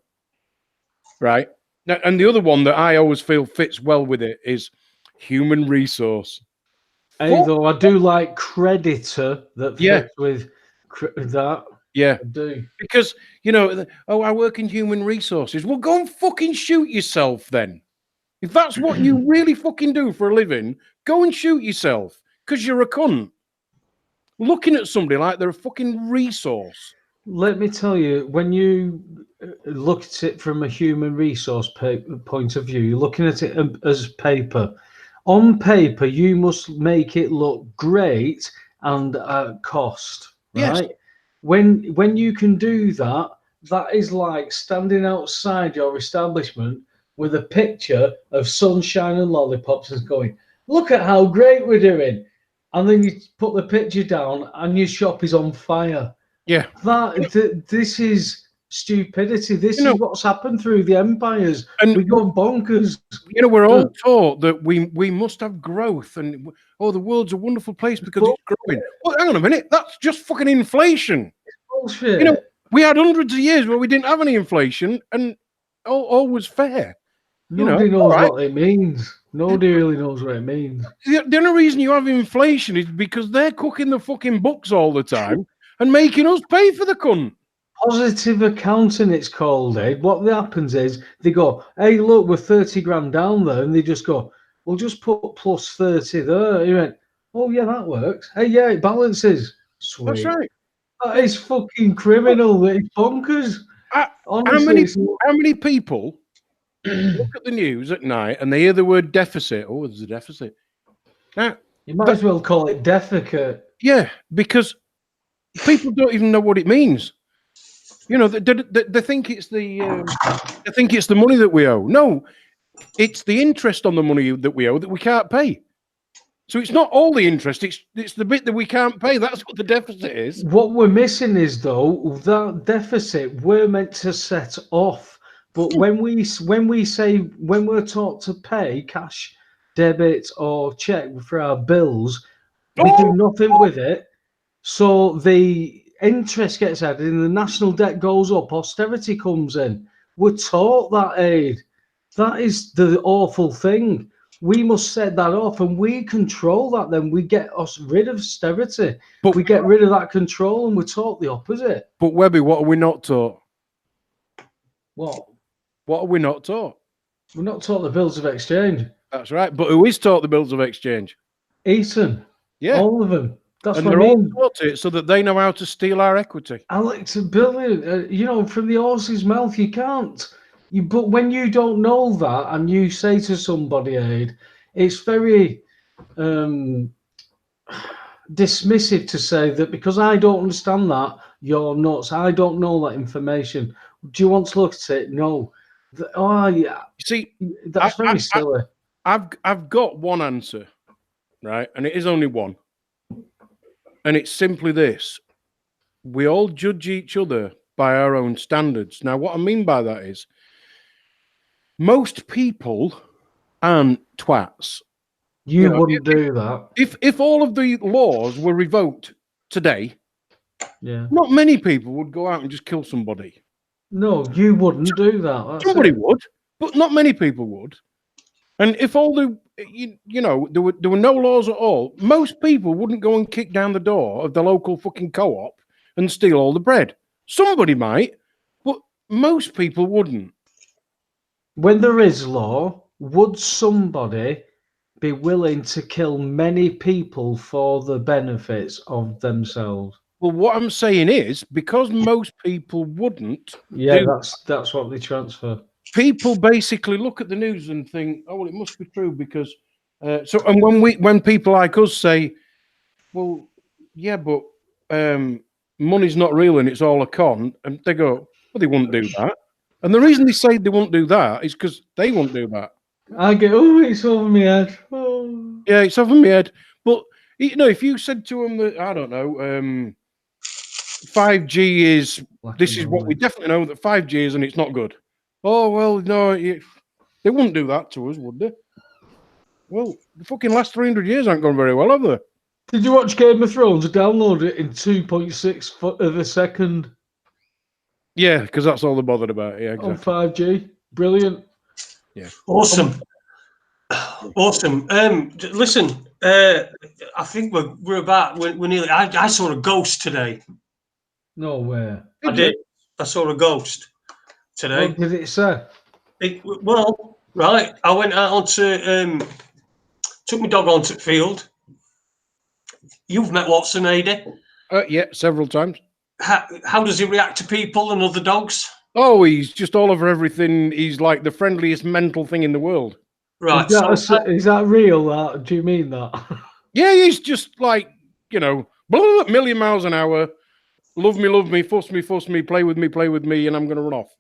Right. And the other one that I always feel fits well with it is human resource. Though I do like creditor that fits with that. Yeah. I do. Because, you know, I work in human resources. Well, go and fucking shoot yourself then. If that's what you really fucking do for a living, go and shoot yourself because you're a cunt. Looking at somebody like they're a fucking resource. Let me tell you, when you look at it from a human resource point of view, you're looking at it as paper. On paper, you must make it look great and at cost, right? Yes. When you can do that, that is like standing outside your establishment with a picture of sunshine and lollipops and going, look at how great we're doing. And then you put the picture down and your shop is on fire. Yeah. This is stupidity. This is what's happened through the empires. And we go bonkers. We're all taught that we must have growth, and the world's a wonderful place because it's growing. Well, hang on a minute, that's just fucking inflation. It's bullshit. We had hundreds of years where we didn't have any inflation, and all was fair. Nobody knows what it means. Nobody really knows what it means. The only reason you have inflation is because they're cooking the fucking books all the time and making us pay for the cunt. Positive accounting, it's called, Ed. What happens is they go, hey, look, we're 30 grand down there. And they just go, we'll just put plus 30 there. You went, oh, yeah, that works. Hey, yeah, it balances. Sweet. That's right. That is fucking criminal. It's bonkers. Honestly, how many people look at the news at night and they hear the word deficit? Oh, there's a deficit. Now, you might as well call it defecate. Yeah, because people don't even know what it means. They think it's the money that we owe. No, it's the interest on the money that we owe that we can't pay. So it's not all the interest; it's the bit that we can't pay. That's what the deficit is. What we're missing is though that deficit we're meant to set off. But when we're taught to pay cash, debit or check for our bills, we do nothing with it. So the interest gets added and the national debt goes up, austerity comes in. We're taught that, Aid. That is the awful thing. We must set that off and we control that. Then we get us rid of austerity. But we get rid of that control and we're taught the opposite. But Webby, what are we not taught? What? What are we not taught? We're not taught the bills of exchange. That's right. But who is taught the bills of exchange? Eton. Yeah. All of them. That's and what they're I mean. all taught it so that they know how to steal our equity. Alex, brilliant. From the horse's mouth, you can't. But when you don't know that and you say to somebody, Aid, it's very dismissive to say that because I don't understand that, you're nuts. I don't know that information. Do you want to look at it? No. Yeah. You see, that's very silly. I've got one answer, right? And it is only one. And it's simply this. We all judge each other by our own standards. Now, what I mean by that is most people aren't twats. You wouldn't do that. If all of the laws were revoked today, yeah, not many people would go out and just kill somebody. No, you wouldn't do that. Somebody would, but not many people would. And if all the there were no laws at all, most people wouldn't go and kick down the door of the local fucking co-op and steal all the bread. Somebody might, but most people wouldn't. When there is law, would somebody be willing to kill many people for the benefits of themselves? Well, what I'm saying is, because most people wouldn't. Yeah, that's what they transfer. People basically look at the news and think, "Oh, well, it must be true," because and when people like us say, "Well, yeah, but money's not real and it's all a con," and they go, "Well, they wouldn't do that." And the reason they say they won't do that is because they won't do that. I go, "Oh, it's over my head." Oh. Yeah, it's over my head. But if you said to them that, I don't know, 5G is this is what we definitely know that 5G is and it's not good. Oh, well, no, they wouldn't do that to us, would they? Well, the fucking last 300 years aren't gone very well, have they? Did you watch Game of Thrones? Download it in 2.6 of a second. Yeah, because that's all they're bothered about. Yeah, exactly. On 5G. Brilliant. Yeah. Awesome. Awesome. Listen, I think we're about, we're nearly, I saw a ghost today. No way. I did. I saw a ghost today. What did it say? Well, right. I went out onto, took my dog onto the field. You've met Watson, Adi? Yeah, several times. How does he react to people and other dogs? Oh, he's just all over everything. He's like the friendliest mental thing in the world. Right. Is that real? Do you mean that? Yeah, he's just like, million miles an hour. Love me, fuss me, play with me, and I'm going to run off.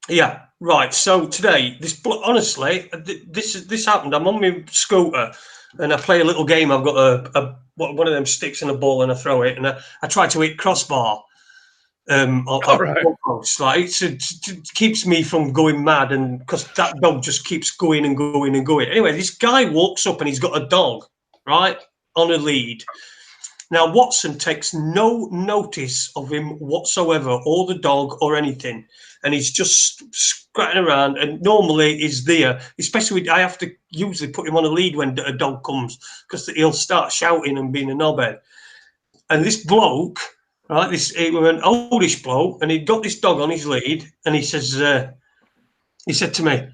Yeah, right. So today, honestly, this happened. I'm on my scooter, and I play a little game. I've got one of them sticks and a ball, and I throw it, and I try to hit crossbar. All right. Like it keeps me from going mad, and because that dog just keeps going and going and going. Anyway, this guy walks up and he's got a dog, right, on a lead. Now Watson takes no notice of him whatsoever, or the dog, or anything, and he's just scratching around. And normally he's there, especially I have to usually put him on a lead when a dog comes, because he'll start shouting and being a knobhead. And this bloke. Right, he was an oldish bloke, and he'd got this dog on his lead, and he said to me,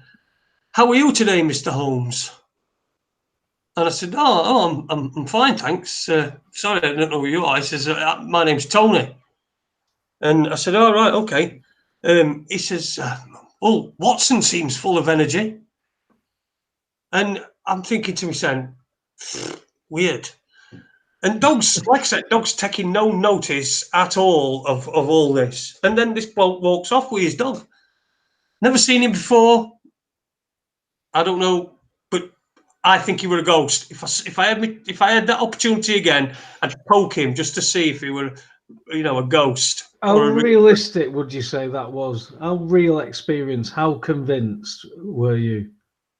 "How are you today, Mr. Holmes?" And I said, "Oh, I'm fine, thanks. Sorry, I don't know who you are." He says, "My name's Tony." And I said, "All right, okay." He says, "Well, Watson seems full of energy." And I'm thinking to myself, weird. And dogs, like I said, dogs taking no notice at all of all this. And then this bloke walks off with his dog. Never seen him before. I don't know, but I think he were a ghost. If I had that opportunity again, I'd poke him just to see if he were, a ghost. How realistic would you say that was? How real experience? How convinced were you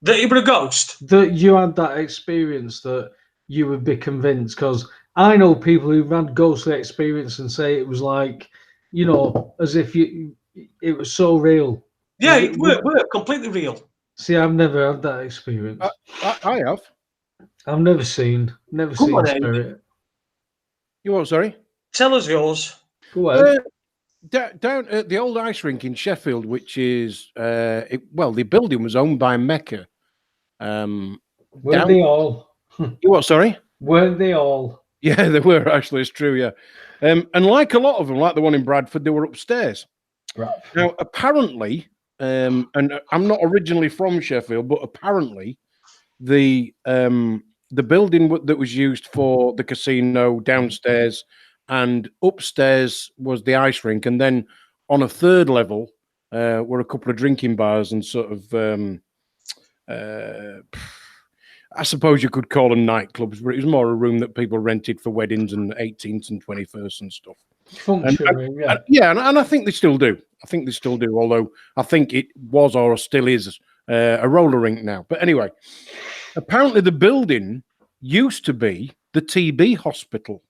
that he were a ghost? That you had that experience that you would be convinced? Because I know people who've had ghostly experience and say it was like, as if it was so real. Yeah, it were completely real. See, I've never had that experience. I have. I've never seen spirit. You what? Sorry. Tell us yours. Go ahead. Down at the old ice rink in Sheffield, which is the building was owned by Mecca. Weren't they all? You what? Sorry. Weren't they all? Yeah, they were actually. It's true. Yeah, and like a lot of them, like the one in Bradford, they were upstairs. Right. Now, apparently, and I'm not originally from Sheffield, but apparently, the building that was used for the casino downstairs and upstairs was the ice rink, and then on a third level were a couple of drinking bars and sort of. I suppose you could call them nightclubs, but it was more a room that people rented for weddings and 18th and 21st and stuff. Function room, yeah. And I think they still do. Although I think it was or still is a roller rink now. But anyway, apparently the building used to be the TB hospital.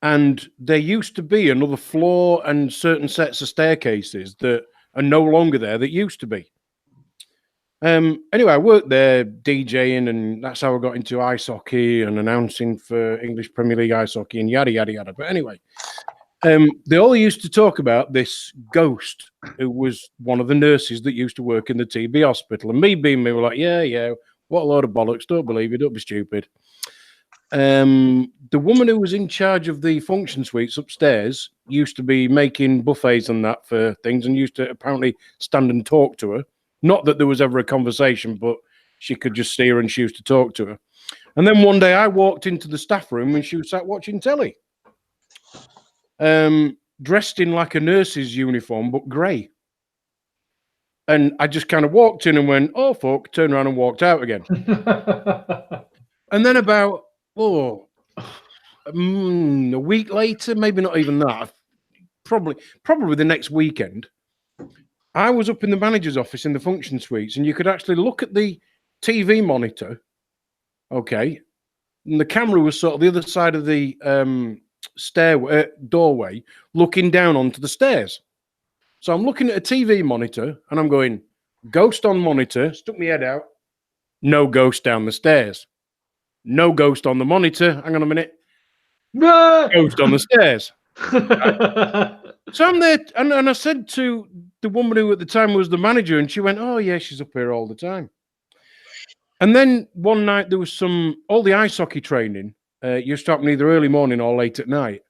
And there used to be another floor and certain sets of staircases that are no longer there that used to be. Anyway, I worked there DJing, and that's how I got into ice hockey and announcing for English Premier League ice hockey and yada, yada, yada. But anyway, they all used to talk about this ghost who was one of the nurses that used to work in the TB hospital. And me were like, yeah, what a load of bollocks. Don't believe it. Don't be stupid. The woman who was in charge of the function suites upstairs used to be making buffets and that for things, and used to apparently stand and talk to her. Not that there was ever a conversation, but she could just see her and she used to talk to her. And then one day I walked into the staff room and she was sat watching telly. Dressed in like a nurse's uniform, but grey. And I just kind of walked in and went, oh, fuck, turned around and walked out again. And then about, a week later, maybe not even that, probably the next weekend, I was up in the manager's office in the function suites, and you could actually look at the TV monitor, okay, and the camera was sort of the other side of the doorway, looking down onto the stairs. So I'm looking at a TV monitor, and I'm going, ghost on monitor, stuck my head out, no ghost down the stairs. No ghost on the monitor, hang on a minute, ghost on the stairs. So I'm there, and I said to the woman who at the time was the manager, and she went, oh, yeah, she's up here all the time. And then one night there was all the ice hockey training used to happen either early morning or late at night,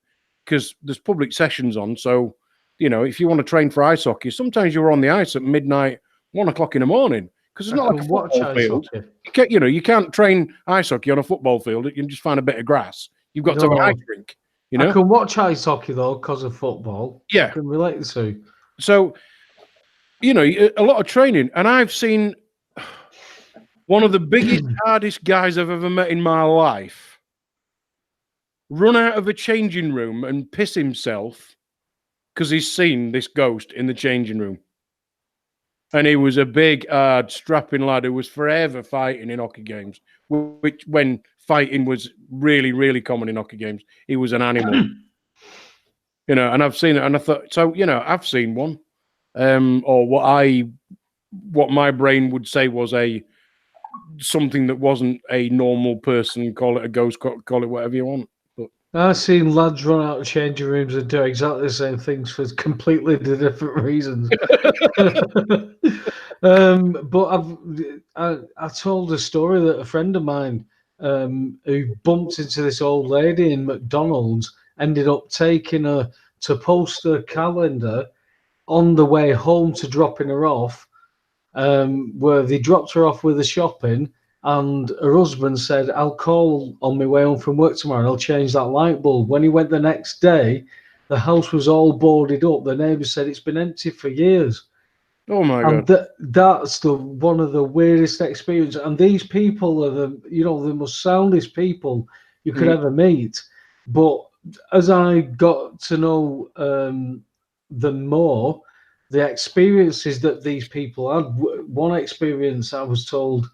because there's public sessions on. So, if you want to train for ice hockey, sometimes you're on the ice at midnight, 1 o'clock in the morning, because it's not like a football field. You can't train ice hockey on a football field. You can just find a bit of grass. You've got to have an ice rink. I can watch ice hockey, though, because of football. Yeah. I can relate to. So, a lot of training. And I've seen one of the biggest, hardest guys I've ever met in my life run out of a changing room and piss himself because he's seen this ghost in the changing room. And he was a big, hard, strapping lad who was forever fighting in hockey games, which when fighting was really, really common in hockey games, he was an animal. You know, and I've seen it, and I thought, so, you know, I've seen one. Or what my brain would say was something that wasn't a normal person. Call it a ghost, call it whatever you want. But I've seen lads run out of changing rooms and do exactly the same things for completely different reasons. But I told a story that a friend of mine who bumped into this old lady in McDonald's ended up taking her to post a calendar on the way home to dropping her off, where they dropped her off with the shopping, and her husband said, I'll call on my way home from work tomorrow and I'll change that light bulb. When he went the next day, the house was all boarded up. The neighbours said it's been empty for years. oh my And God. that's one of the weirdest experiences. And these people are the most soundest people you could ever meet. But as I got to know them more, the experiences that these people had, one experience I was told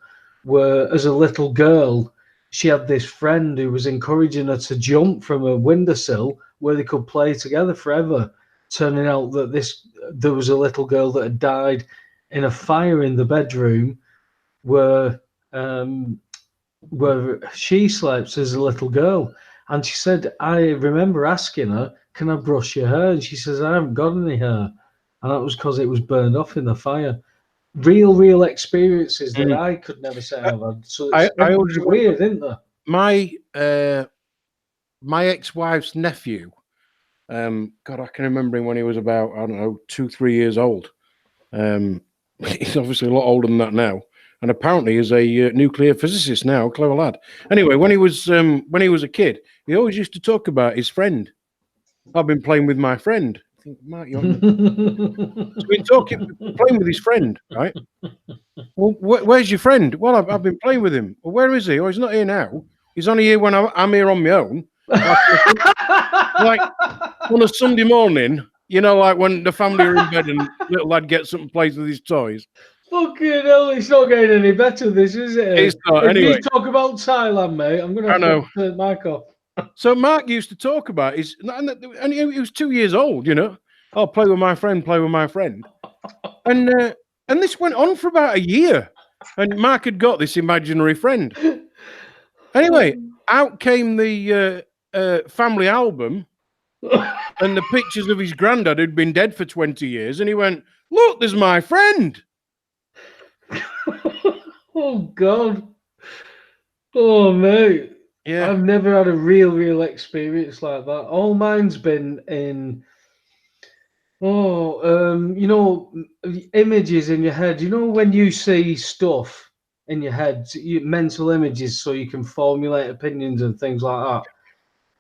were as a little girl, she had this friend who was encouraging her to jump from a windowsill where they could play together forever. Turning out that there was a little girl that had died in a fire in the bedroom where she slept as a little girl. And she said, I remember asking her, can I brush your hair? And she says, I haven't got any hair. And that was because it was burned off in the fire. Real experiences that I could never say I've had. So it's weird, isn't there? My ex-wife's nephew, God, I can remember him when he was about, I don't know, 2-3 years old. He's obviously a lot older than that now, and apparently is a nuclear physicist now. Clever lad. Anyway, when he was a kid, he always used to talk about his friend. I've been playing with my friend. I think, Mark, you're so been playing with his friend, right? Well, where's your friend? Well, I've been playing with him. Well, where is he? Oh, he's not here now. He's only here when I'm here on my own. Like on a Sunday morning, you know, like when the family are in bed and little lad gets up and plays with his toys. Fucking hell, it's not getting any better, this, is it? It's not, if anyway. you talk about Thailand, mate, I'm going to have to turn the mic off. So Mark used to talk about and he was 2 years old, you know. I'll play with my friend. And this went on for about a year. And Mark had got this imaginary friend. Anyway, out came the family album and the pictures of his granddad who'd been dead for 20 years. And he went, look, there's my friend. Oh, God. Oh, mate. Yeah. I've never had a real experience like that. All mine's been in, you know, images in your head. You know, when you see stuff in your head, mental images, so you can formulate opinions and things like that.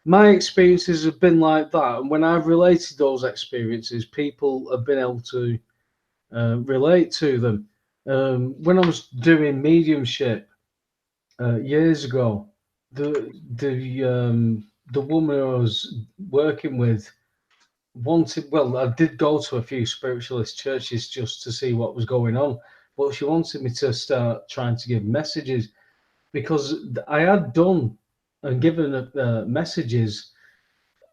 My experiences have been like that. And when I've related those experiences, people have been able to relate to them. When I was doing mediumship years ago, the woman I was working with I did go to a few spiritualist churches just to see what was going on, but she wanted me to start trying to give messages, because I had done and given messages.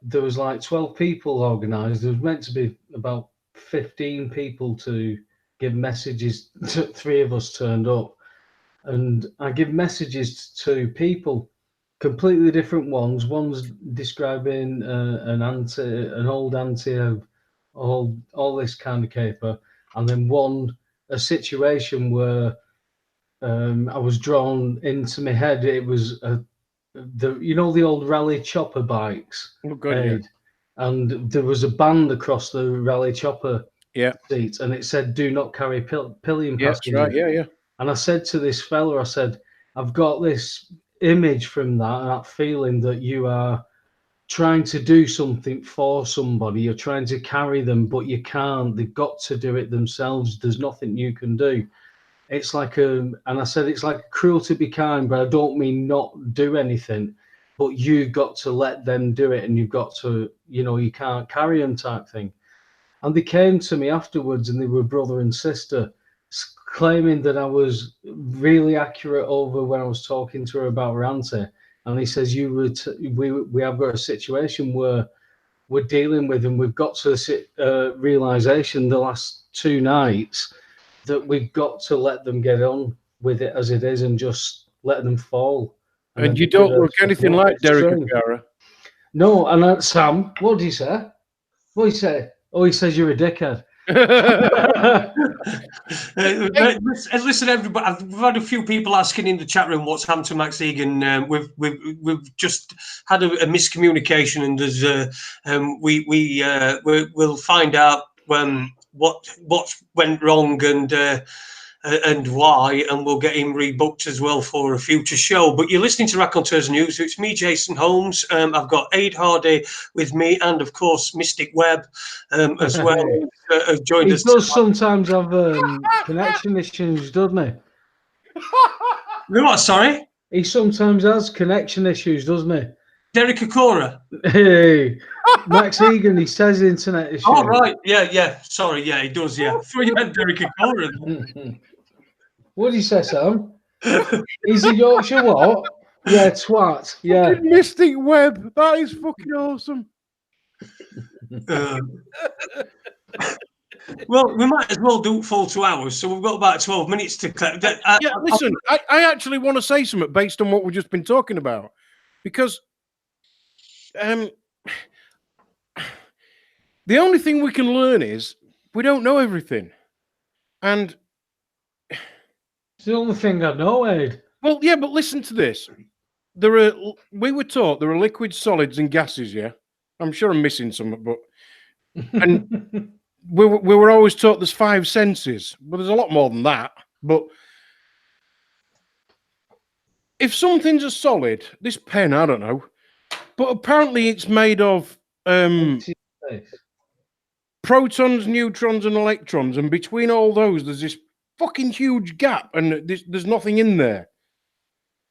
There was like 12 people organized. There was meant to be about 15 people to give messages. 3 of us turned up, and I give messages to people, completely different ones. One's describing an old auntie of all this kind of caper, and then a situation where I was drawn into my head. It was the old rally chopper bikes, oh, God, yeah. And there was a band across the rally chopper seat, and it said, "Do not carry pillion passengers." Right. Yeah. And I said to this fella, I said, I've got this image from that feeling that you are trying to do something for somebody. You're trying to carry them, but you can't. They've got to do it themselves. There's nothing you can do. It's like and I said, it's like cruel to be kind, but I don't mean not do anything, but you've got to let them do it, and you've got to, you can't carry them type thing. And they came to me afterwards, and they were brother and sister, claiming that I was really accurate over when I was talking to her about her auntie. And he says, we have got a situation where we're dealing with, and we've got to the realization the last 2 nights that we've got to let them get on with it as it is and just let them fall. And you don't look anything like Derek O'Gara. No, and Sam, what did he say? What did he say? Oh, he says you're a dickhead. Listen, everybody. We've had a few people asking in the chat room what's happened to Max Igan. We've just had a miscommunication, and there's we'll find out what went wrong and why, and we'll get him rebooked as well for a future show. But you're listening to Raconteurs News. It's me, Jason Holmes. I've got Aid Hardy with me, and of course Mystic Webb as well. Joined us. He does sometimes have connection issues, doesn't he? What? Sorry. He sometimes has connection issues, doesn't he? Derek Okora. Hey, Max Igan, he says internet issues. Oh, right. Yeah. Sorry. Yeah, he does. Yeah. I thought you meant Derek Okora. What did he say, Sam? He's a Yorkshire what? Yeah, twat. Yeah. Mystic Webb. That is fucking awesome. Well, we might as well do full 2 hours, so we've got about 12 minutes to collect. Listen, I actually want to say something based on what we've just been talking about, because the only thing we can learn is we don't know everything, and it's the only thing I know, Ed. Well, yeah, but listen to this. We were taught there are liquids, solids, and gases. Yeah, I'm sure I'm missing some, but and we were always taught there's 5 senses, but there's a lot more than that. But if something's a solid, this pen, I don't know, but apparently it's made of protons, neutrons, and electrons, and between all those, there's this fucking huge gap, and there's nothing in there.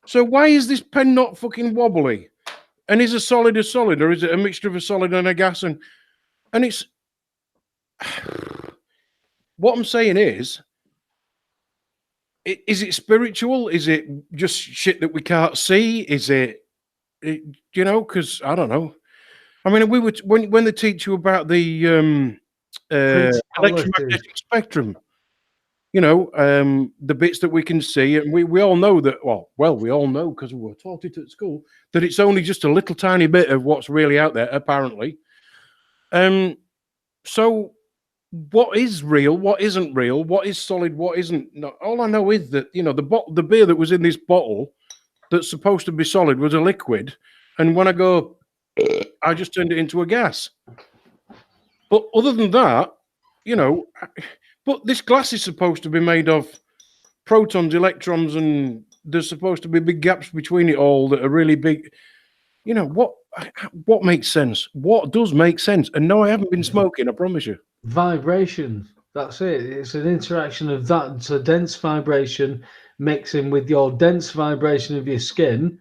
So why is this pen not fucking wobbly? And is a solid, or is it a mixture of a solid and a gas? And it's what I'm saying is it spiritual? Is it just shit that we can't see? Is it because I don't know. I mean, we were when they teach you about the electromagnetic spectrum, the bits that we can see, and we all know that. Well, we all know because we were taught it at school that it's only just a little tiny bit of what's really out there, apparently. So, what is real? What isn't real? What is solid? What isn't? No, all I know is that the beer that was in this bottle that's supposed to be solid was a liquid, and when I go, I just turned it into a gas. But other than that, but this glass is supposed to be made of protons, electrons, and there's supposed to be big gaps between it all that are really big. What makes sense? What does make sense? And no, I haven't been smoking, I promise you. Vibration. That's it. It's an interaction of that. It's a dense vibration mixing with your dense vibration of your skin,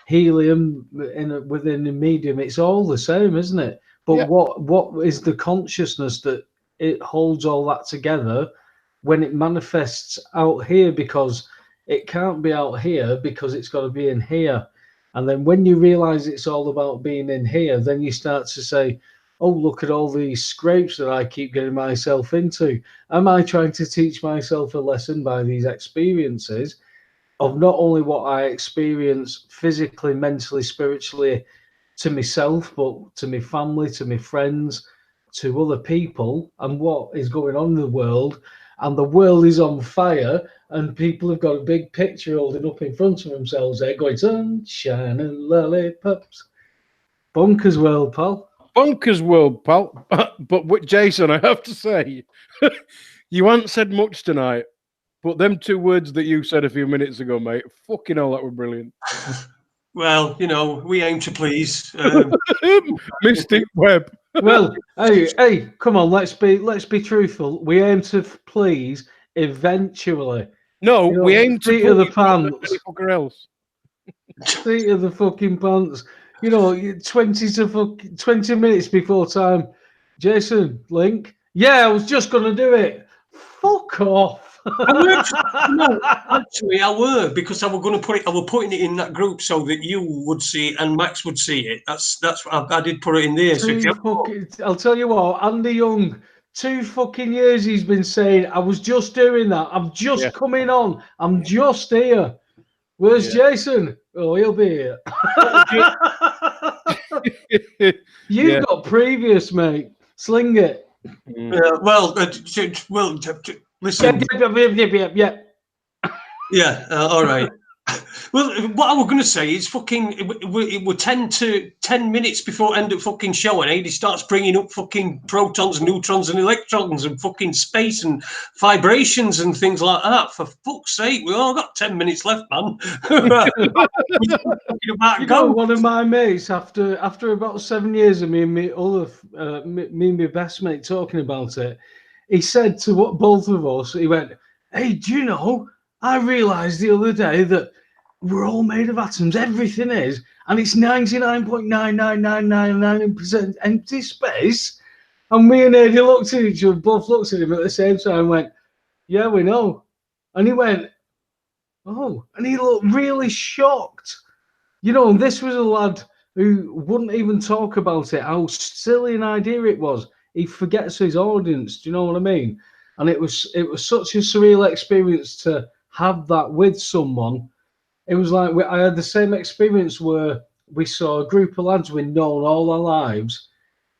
helium within the medium. It's all the same, isn't it? But yeah. What is the consciousness that it holds all that together when it manifests out here? Because it can't be out here because it's got to be in here. And then when you realize it's all about being in here, then you start to say, oh, look at all these scrapes that I keep getting myself into. Am I trying to teach myself a lesson by these experiences of not only what I experience physically, mentally, spiritually to myself, but to my family, to my friends, to other people, and what is going on in the world? And the world is on fire, and people have got a big picture holding up in front of themselves there going, sunshine and lollipops. Bonkers world, pal. Bonkers world, pal. But with Jason, I have to say, you haven't said much tonight, but them 2 words that you said a few minutes ago, mate, fucking hell, that were brilliant. Well, we aim to please. Mystic Webb. Well, hey, come on, let's be truthful. We aim to please eventually. No, we aim to seat of the pants. Else. Seat of the fucking pants. 20 minutes before time. Jason, link. Yeah, I was just going to do it. Fuck off. No, actually, I were, because I were going to put it. I were putting it in that group so that you would see it and Max would see it. That's what I did put it in there. So if I'll tell you what, Andy Young, 2 fucking years he's been saying, I was just doing that. I'm just coming on. I'm just here. Where's Jason? Oh, he'll be here. You've got previous, mate. Sling it. Well, listen. Yeah. All right. Well, what I was going to say is fucking. It were 10 minutes before end of fucking show, and he starts bringing up fucking protons, neutrons, and electrons, and fucking space and vibrations and things like that. For fuck's sake, we all got 10 minutes left, man. One of my mates, after about 7 years of me and my best mate talking about it, he said to both of us, he went, "Hey, do you know? I realised the other day that we're all made of atoms. Everything is, and it's 99.99999% empty space." And me and Eddie looked at each other, both looked at him at the same time, and went, "Yeah, we know." And he went, "Oh," and he looked really shocked. You know, this was a lad who wouldn't even talk about it, how silly an idea it was. He forgets his audience. Do you know what I mean? And it was such a surreal experience to have that with someone. It was like I had the same experience where we saw a group of lads we'd known all our lives,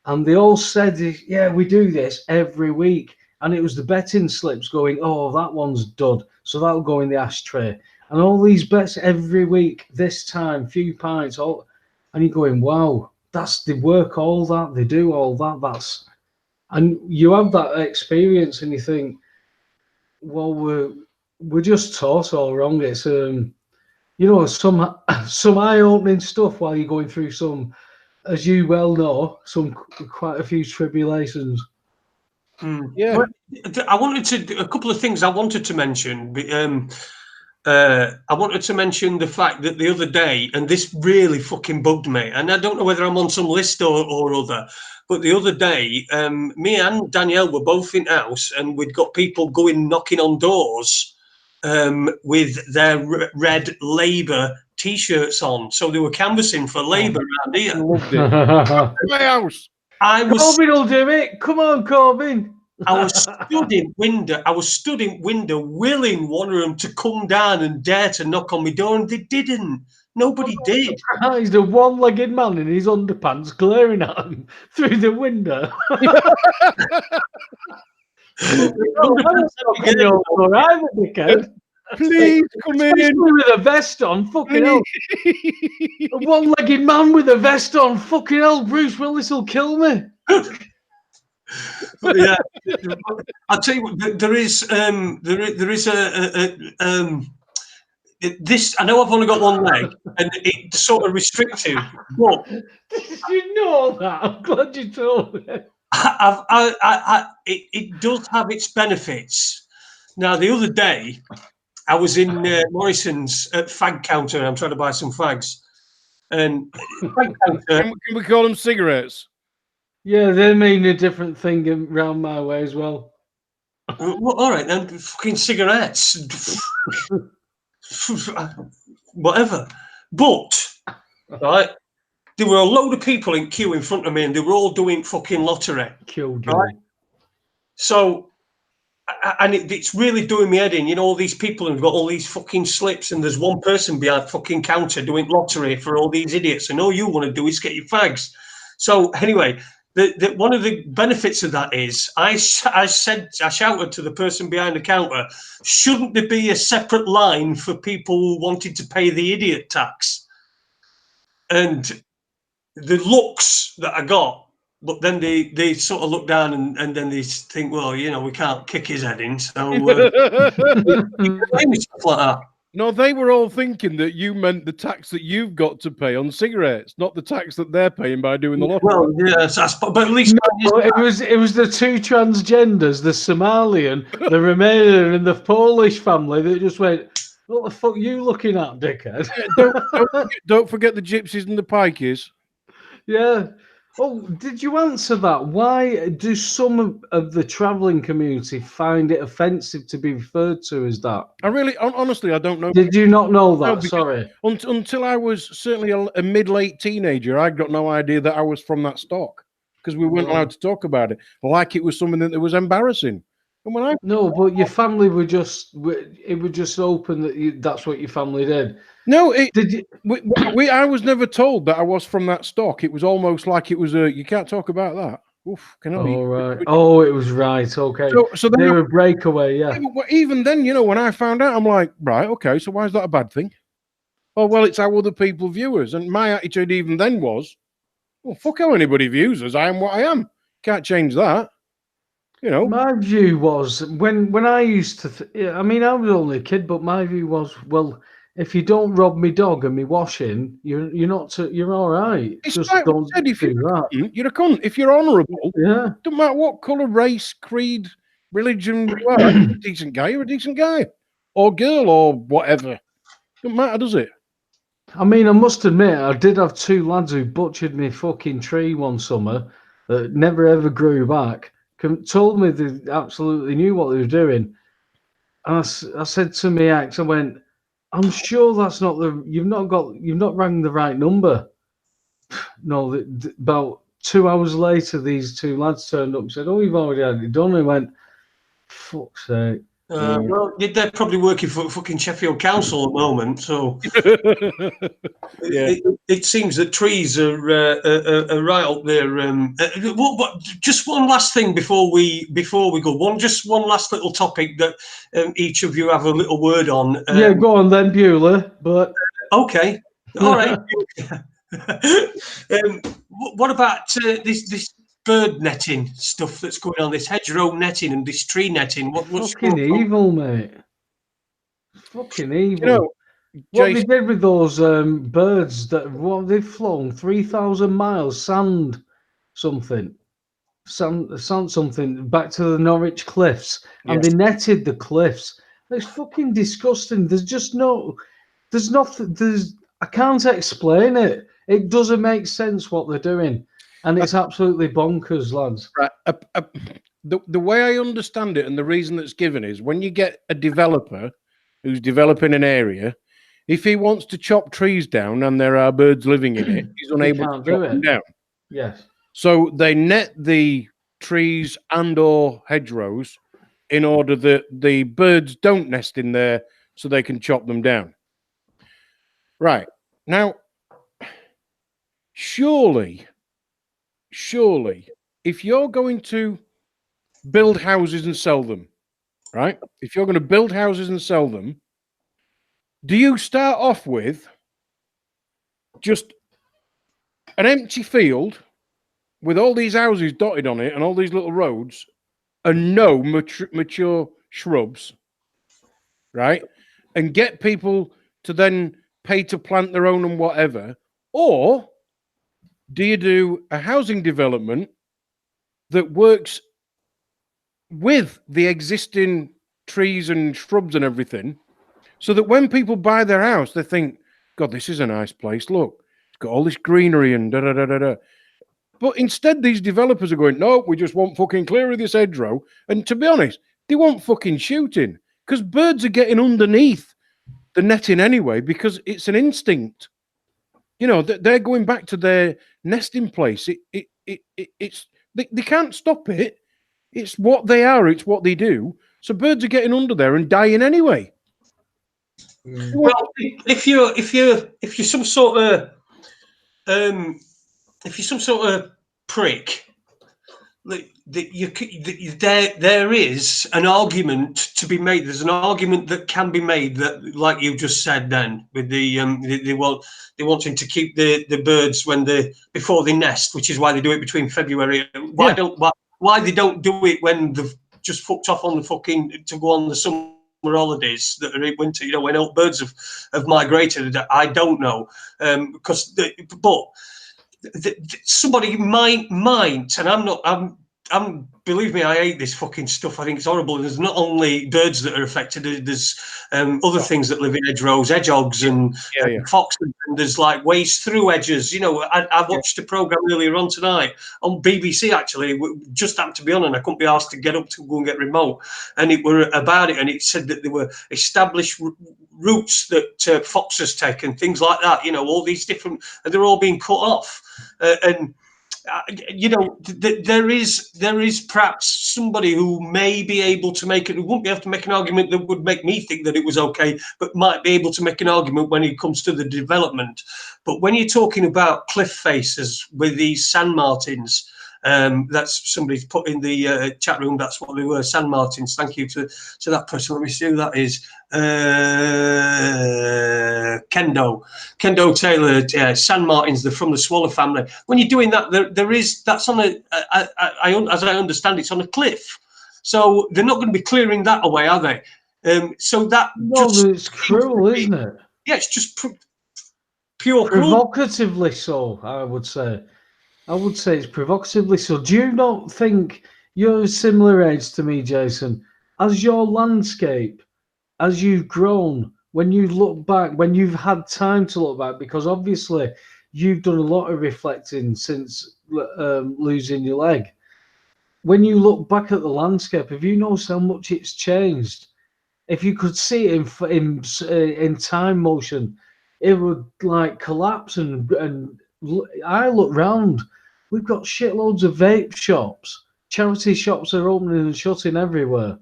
and they all said, "Yeah, we do this every week." And it was the betting slips going, "Oh, that one's dud, so that'll go in the ashtray." And all these bets every week, this time, few pints, all, and you're going, "Wow, they work all that, they do all that." And you have that experience, and you think, "Well, we're just taught all wrong." It's some eye-opening stuff while you're going through some, as you well know, quite a few tribulations. Yeah, I wanted to a couple of things I wanted to mention. I wanted to mention the fact that the other day, and this really fucking bugged me, and I don't know whether I'm on some list or other, but the other day, me and Danielle were both in house, and we'd got people going knocking on doors with their red Labour T-shirts on, so they were canvassing for Labour around here. Loved it. My house. Corbyn will do it. Come on, Corbyn. I was stood in window, willing one of them to come down and dare to knock on my door, and they didn't. Nobody did. He's the one-legged man in his underpants glaring at him through the window. Please come in with a vest on. Fucking hell. A one-legged man with a vest on. Fucking hell, Bruce Willis will kill me. Yeah, I'll tell you what. There is this. I know I've only got one leg, and it's sort of restrictive. But did you know that? I'm glad you told me. It does have its benefits. Now, the other day, I was in Morrison's at fag counter. And I'm trying to buy some fags, and fag counter, can we call them cigarettes? Yeah, they mean a different thing around my way as well. Well, all right, then, fucking cigarettes. Whatever. But, right, there were a load of people in queue in front of me, and they were all doing fucking lottery. Killed you. Right? So, and it's really doing me head in. You know, all these people have got all these fucking slips, and there's one person behind fucking counter doing lottery for all these idiots, and all you want to do is get your fags. So, anyway, one of the benefits of that is I shouted to the person behind the counter, shouldn't there be a separate line for people who wanted to pay the idiot tax? And the looks that I got, but then they sort of look down and then they think, well, you know, we can't kick his head in, so stuff like that. No, they were all thinking that you meant the tax that you've got to pay on cigarettes, not the tax that they're paying by doing the lottery. Well, yes, but at least it was the two transgenders, the Somalian, the Romanian, and the Polish family that just went, "What the fuck are you looking at, dickhead?" Don't forget the gypsies and the pikeys. Yeah. Oh, did you answer that? Why do some of the travelling community find it offensive to be referred to as that? I really, honestly, I don't know. Did you not know that? No, because Sorry. until I was certainly a mid-late teenager, I got no idea that I was from that stock because we weren't allowed to talk about it, like it was something that was embarrassing. And when I but your family were just open that that's what your family did. No, did you? I was never told that I was from that stock. It was almost like it was you can't talk about that. Oof, can I Oh, right. Oh, it was right. Okay. So they were a breakaway, yeah. Even then, when I found out, I'm like, right, okay, so why is that a bad thing? Oh, well, it's how other people view us. And my attitude even then was, well, fuck how anybody views us. I am what I am. Can't change that. My view was when I used to, I mean, I was only a kid, but my view was, well, if you don't rob me dog and me washing, you're all right. It's just like don't said, if do that. You're a cunt. If you're honourable, yeah, don't matter what colour, race, creed, religion you are. You're a decent guy. You're a decent guy, or girl, or whatever. Don't matter, does it? I mean, I must admit, I did have two lads who butchered me fucking tree one summer that never ever grew back. Told me they absolutely knew what they were doing. And I said to me ex, I went, I'm sure that's not you've not rang the right number. No, about 2 hours later, these two lads turned up and said, oh, you've already had it done. I went, fuck's sake. Well, they're probably working for fucking Sheffield Council at the moment, so it seems that trees are right up there. Just one last thing before we go. One last little topic that each of you have a little word on. Yeah, go on then, Bueller. But okay, all right. What about this bird netting stuff that's going on, this hedgerow netting and this tree netting? What's fucking evil, mate. Fucking evil. What Jase, they did with those birds they've flown 3,000 miles, sand something back to the Norwich cliffs, and they netted the cliffs. It's fucking disgusting. I can't explain it. It doesn't make sense what they're doing. And it's absolutely bonkers, lads. Right. The way I understand it and the reason that's given is when you get a developer who's developing an area, if he wants to chop trees down and there are birds living in it, he's unable to chop them down. Yes. So they net the trees and or hedgerows in order that the birds don't nest in there so they can chop them down. Right. Now, surely, if you're going to build houses and sell them, right? If you're going to build houses and sell them, do you start off with just an empty field with all these houses dotted on it and all these little roads and no mature shrubs, right? And get people to then pay to plant their own and whatever? Or do you do a housing development that works with the existing trees and shrubs and everything so that when people buy their house, they think, God, this is a nice place. Look, it's got all this greenery and da-da-da-da-da. But instead, these developers are going, no, we just want fucking clear of this hedgerow. And to be honest, they want fucking shooting because birds are getting underneath the netting anyway because it's an instinct. They're going back to their nesting place. They can't stop it. It's what they are. It's what they do. So birds are getting under there and dying anyway. Well, if you're some sort of prick, there is an argument to be made. There's an argument that can be made that, like you just said, then with they wanting to keep the birds before they nest, which is why they do it between February. Why they don't do it when they've just fucked off on the fucking to go on the summer holidays that are in winter, when all birds have migrated. I don't know, somebody might, and believe me, I hate this fucking stuff. I think it's horrible. There's not only birds that are affected. There's other things that live in hedgerows, hedgehogs and foxes, and there's like ways through hedges. You know, I watched a program earlier on tonight on BBC. Actually, just happened to be on, and I couldn't be asked to get up to go and get remote. And it were about it, and it said that there were established routes that foxes take and things like that. You know, all these different, and they're all being cut off, and. You know, there is perhaps somebody who may be able to make it, who won't be able to make an argument that would make me think that it was okay, but might be able to make an argument when it comes to the development. But when you're talking about cliff faces with these sand martins, that's somebody's put in the chat room. That's what they were, sand martins. Thank you to that person. Let me see who that is. Kendo Taylor, sand martins. They're from the swallow family. When you're doing that, there is, that's on a. As I understand, it's on a cliff, so they're not going to be clearing that away, are they? So that it's cruel, isn't it? Yeah, it's just pure provocatively so. I would say it's provocatively so. Do you not think you're a similar age to me, Jason? As your landscape, as you've grown, when you look back, when you've had time to look back, because obviously you've done a lot of reflecting since losing your leg. When you look back at the landscape, have you noticed how much it's changed? If you could see it in time motion, it would like collapse. And I look round. We've got shitloads of vape shops. Charity shops are opening and shutting everywhere.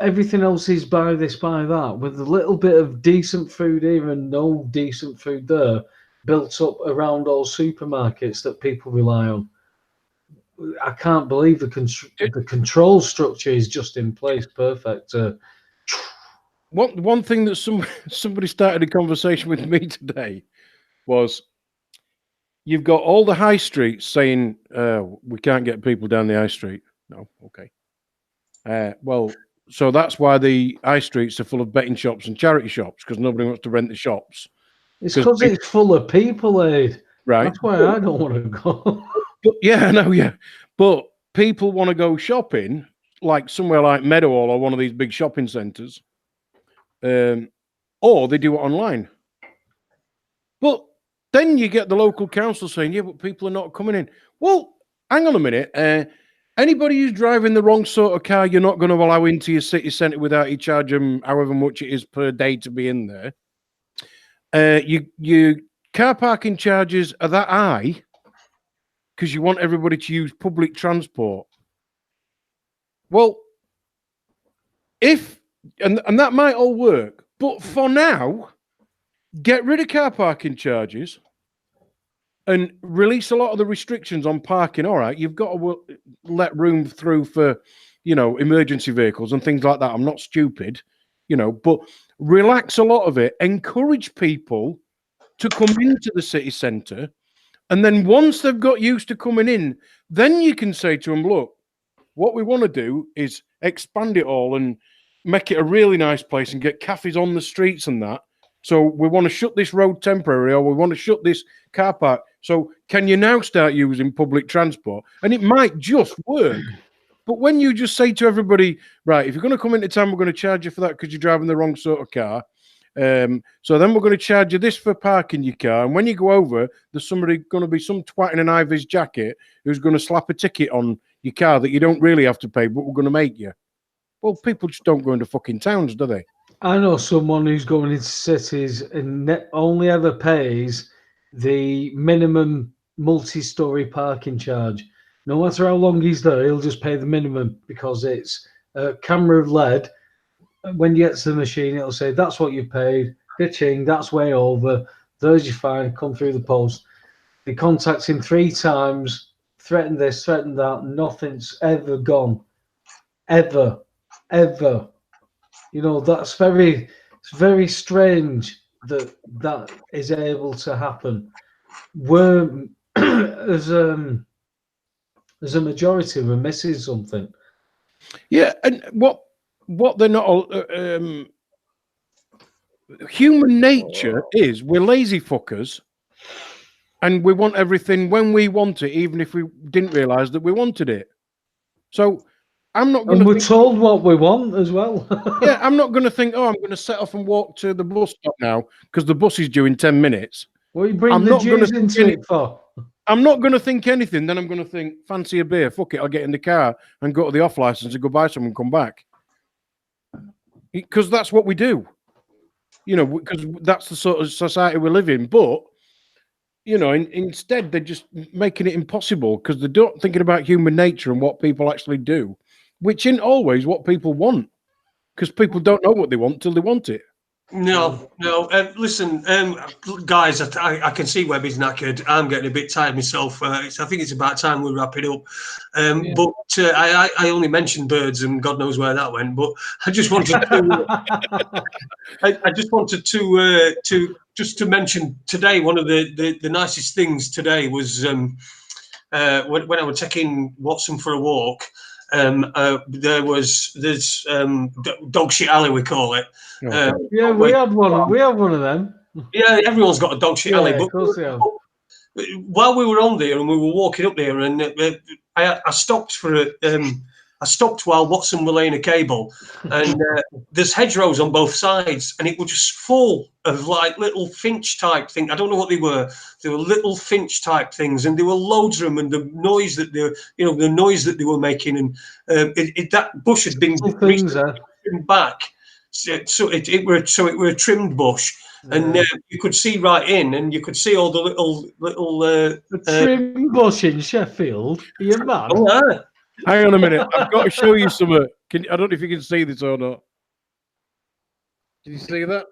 Everything else is buy this, buy that, with a little bit of decent food here and no decent food there, built up around all supermarkets that people rely on. I can't believe the control structure is just in place, perfect. One thing that somebody started a conversation with me today was, you've got all the high streets saying we can't get people down the high street. No, okay. Well, so that's why the high streets are full of betting shops and charity shops, because nobody wants to rent the shops. It's because it's full of people, Aid. Right. That's why I don't want to go. But yeah, no, yeah. But people want to go shopping, like somewhere like Meadowhall or one of these big shopping centres, or they do it online. But then you get the local council saying, yeah, but people are not coming in. Well, hang on a minute. Anybody who's driving the wrong sort of car, you're not going to allow into your city centre without you charge them however much it is per day to be in there. Your car parking charges are that high because you want everybody to use public transport. Well, and that might all work, but for now, get rid of car parking charges and release a lot of the restrictions on parking. All right, you've got to let room through for, emergency vehicles and things like that. I'm not stupid, but relax a lot of it. Encourage people to come into the city centre. And then once they've got used to coming in, then you can say to them, look, what we want to do is expand it all and make it a really nice place and get cafes on the streets and that. So we want to shut this road temporarily, or we want to shut this car park. So can you now start using public transport? And it might just work. But when you just say to everybody, right, if you're going to come into town, we're going to charge you for that because you're driving the wrong sort of car. So then we're going to charge you this for parking your car. And when you go over, there's going to be some twat in an Ivy's jacket who's going to slap a ticket on your car that you don't really have to pay, but we're going to make you. Well, people just don't go into fucking towns, do they? I know someone who's going into cities and only ever pays the minimum multi-story parking charge. No matter how long he's there, he'll just pay the minimum because it's a camera of LED. When you get to the machine, it'll say, that's what you paid. Ditching, that's way over. There's your fine, come through the post. They contact him 3 times, threaten this, threaten that. Nothing's ever gone. Ever. That's it's very strange that is able to happen. We're, as a majority, we're missing something. Yeah, and what they're not... human nature is we're lazy fuckers, and we want everything when we want it, even if we didn't realise that we wanted it. So I'm not going And to. we're told what we want as well. Yeah, I'm not going to think, oh, I'm going to set off and walk to the bus stop now because the bus is due in 10 minutes. What you bring I'm the not gonna Jase into it for? I'm not going to think anything. Then I'm going to think, fancy a beer? Fuck it, I'll get in the car and go to the off license and go buy some and come back. Because that's what we do. You know, because that's the sort of society we live in. But, you know, instead they're just making it impossible because they're not thinking about human nature and what people actually do, which isn't always what people want. Because people don't know what they want till they want it. No. Listen, guys, I can see Webby's knackered. I'm getting a bit tired myself. I think it's about time we wrap it up. But I only mentioned birds, and God knows where that went. But I just wanted to. I just wanted to mention today. One of the nicest things today was when I was taking Watson for a walk. There's dog shit alley, we call it. Yeah, we had one. We have one of them. Yeah, everyone's got a dog shit alley. But of course they have. while we were on there and we were walking up there, and I stopped I stopped while Watson were laying a cable, and there's hedgerows on both sides, and it was just full of like little finch type things. I don't know what they were. They were little finch type things, and there were loads of them. And the noise that they were making, and that bush had been trimmed back, so it were a trimmed bush. And you could see right in, and you could see all the little trim bush in Sheffield. Are you mad? Oh, yeah. Hang on a minute. I've got to show you something. I don't know if you can see this or not. Can you see that?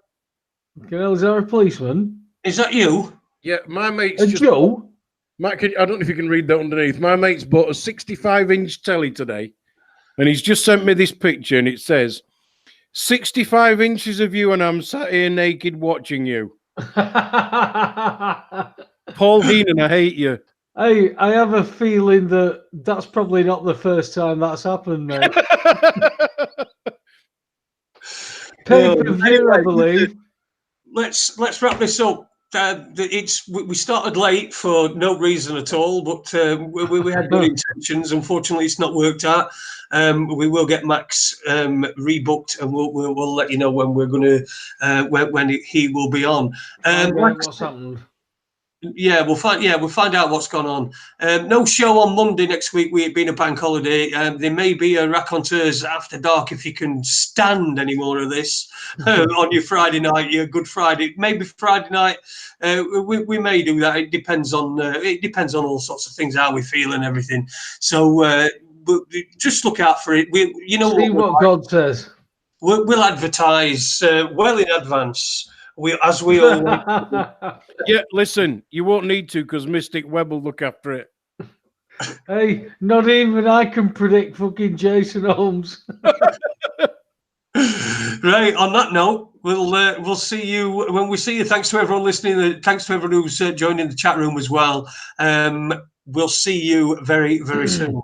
Is that a policeman? Is that you? Yeah, my mate's Joe. Matt, I don't know if you can read that underneath. My mate's bought a 65-inch telly today, and he's just sent me this picture, and it says, 65 inches of you, and I'm sat here naked watching you. Paul Heenan, I hate you. Hey, I have a feeling that that's probably not the first time that's happened, mate. Pay-per-view, I believe. Let's wrap this up. We started late for no reason at all, but we had good intentions. Unfortunately, it's not worked out. We will get Max rebooked, and we'll let you know when we're going to when he will be on. What's happened? Yeah, we'll find out what's gone on. No show on Monday next week. We've been a bank holiday. There may be a Raconteurs After Dark if you can stand any more of this on your Friday night, your Good Friday. Maybe Friday night. We may do that. It depends on all sorts of things, how we feel and everything. So just look out for it. See what God says. We'll advertise well in advance. As we all Yeah, listen, you won't need to because Mystic Web will look after it. Hey, not even I can predict fucking Jason Holmes. Right, on that note, we'll see you when we see you. Thanks to everyone listening. Thanks to everyone who's joined in the chat room as well. We'll see you very, very soon.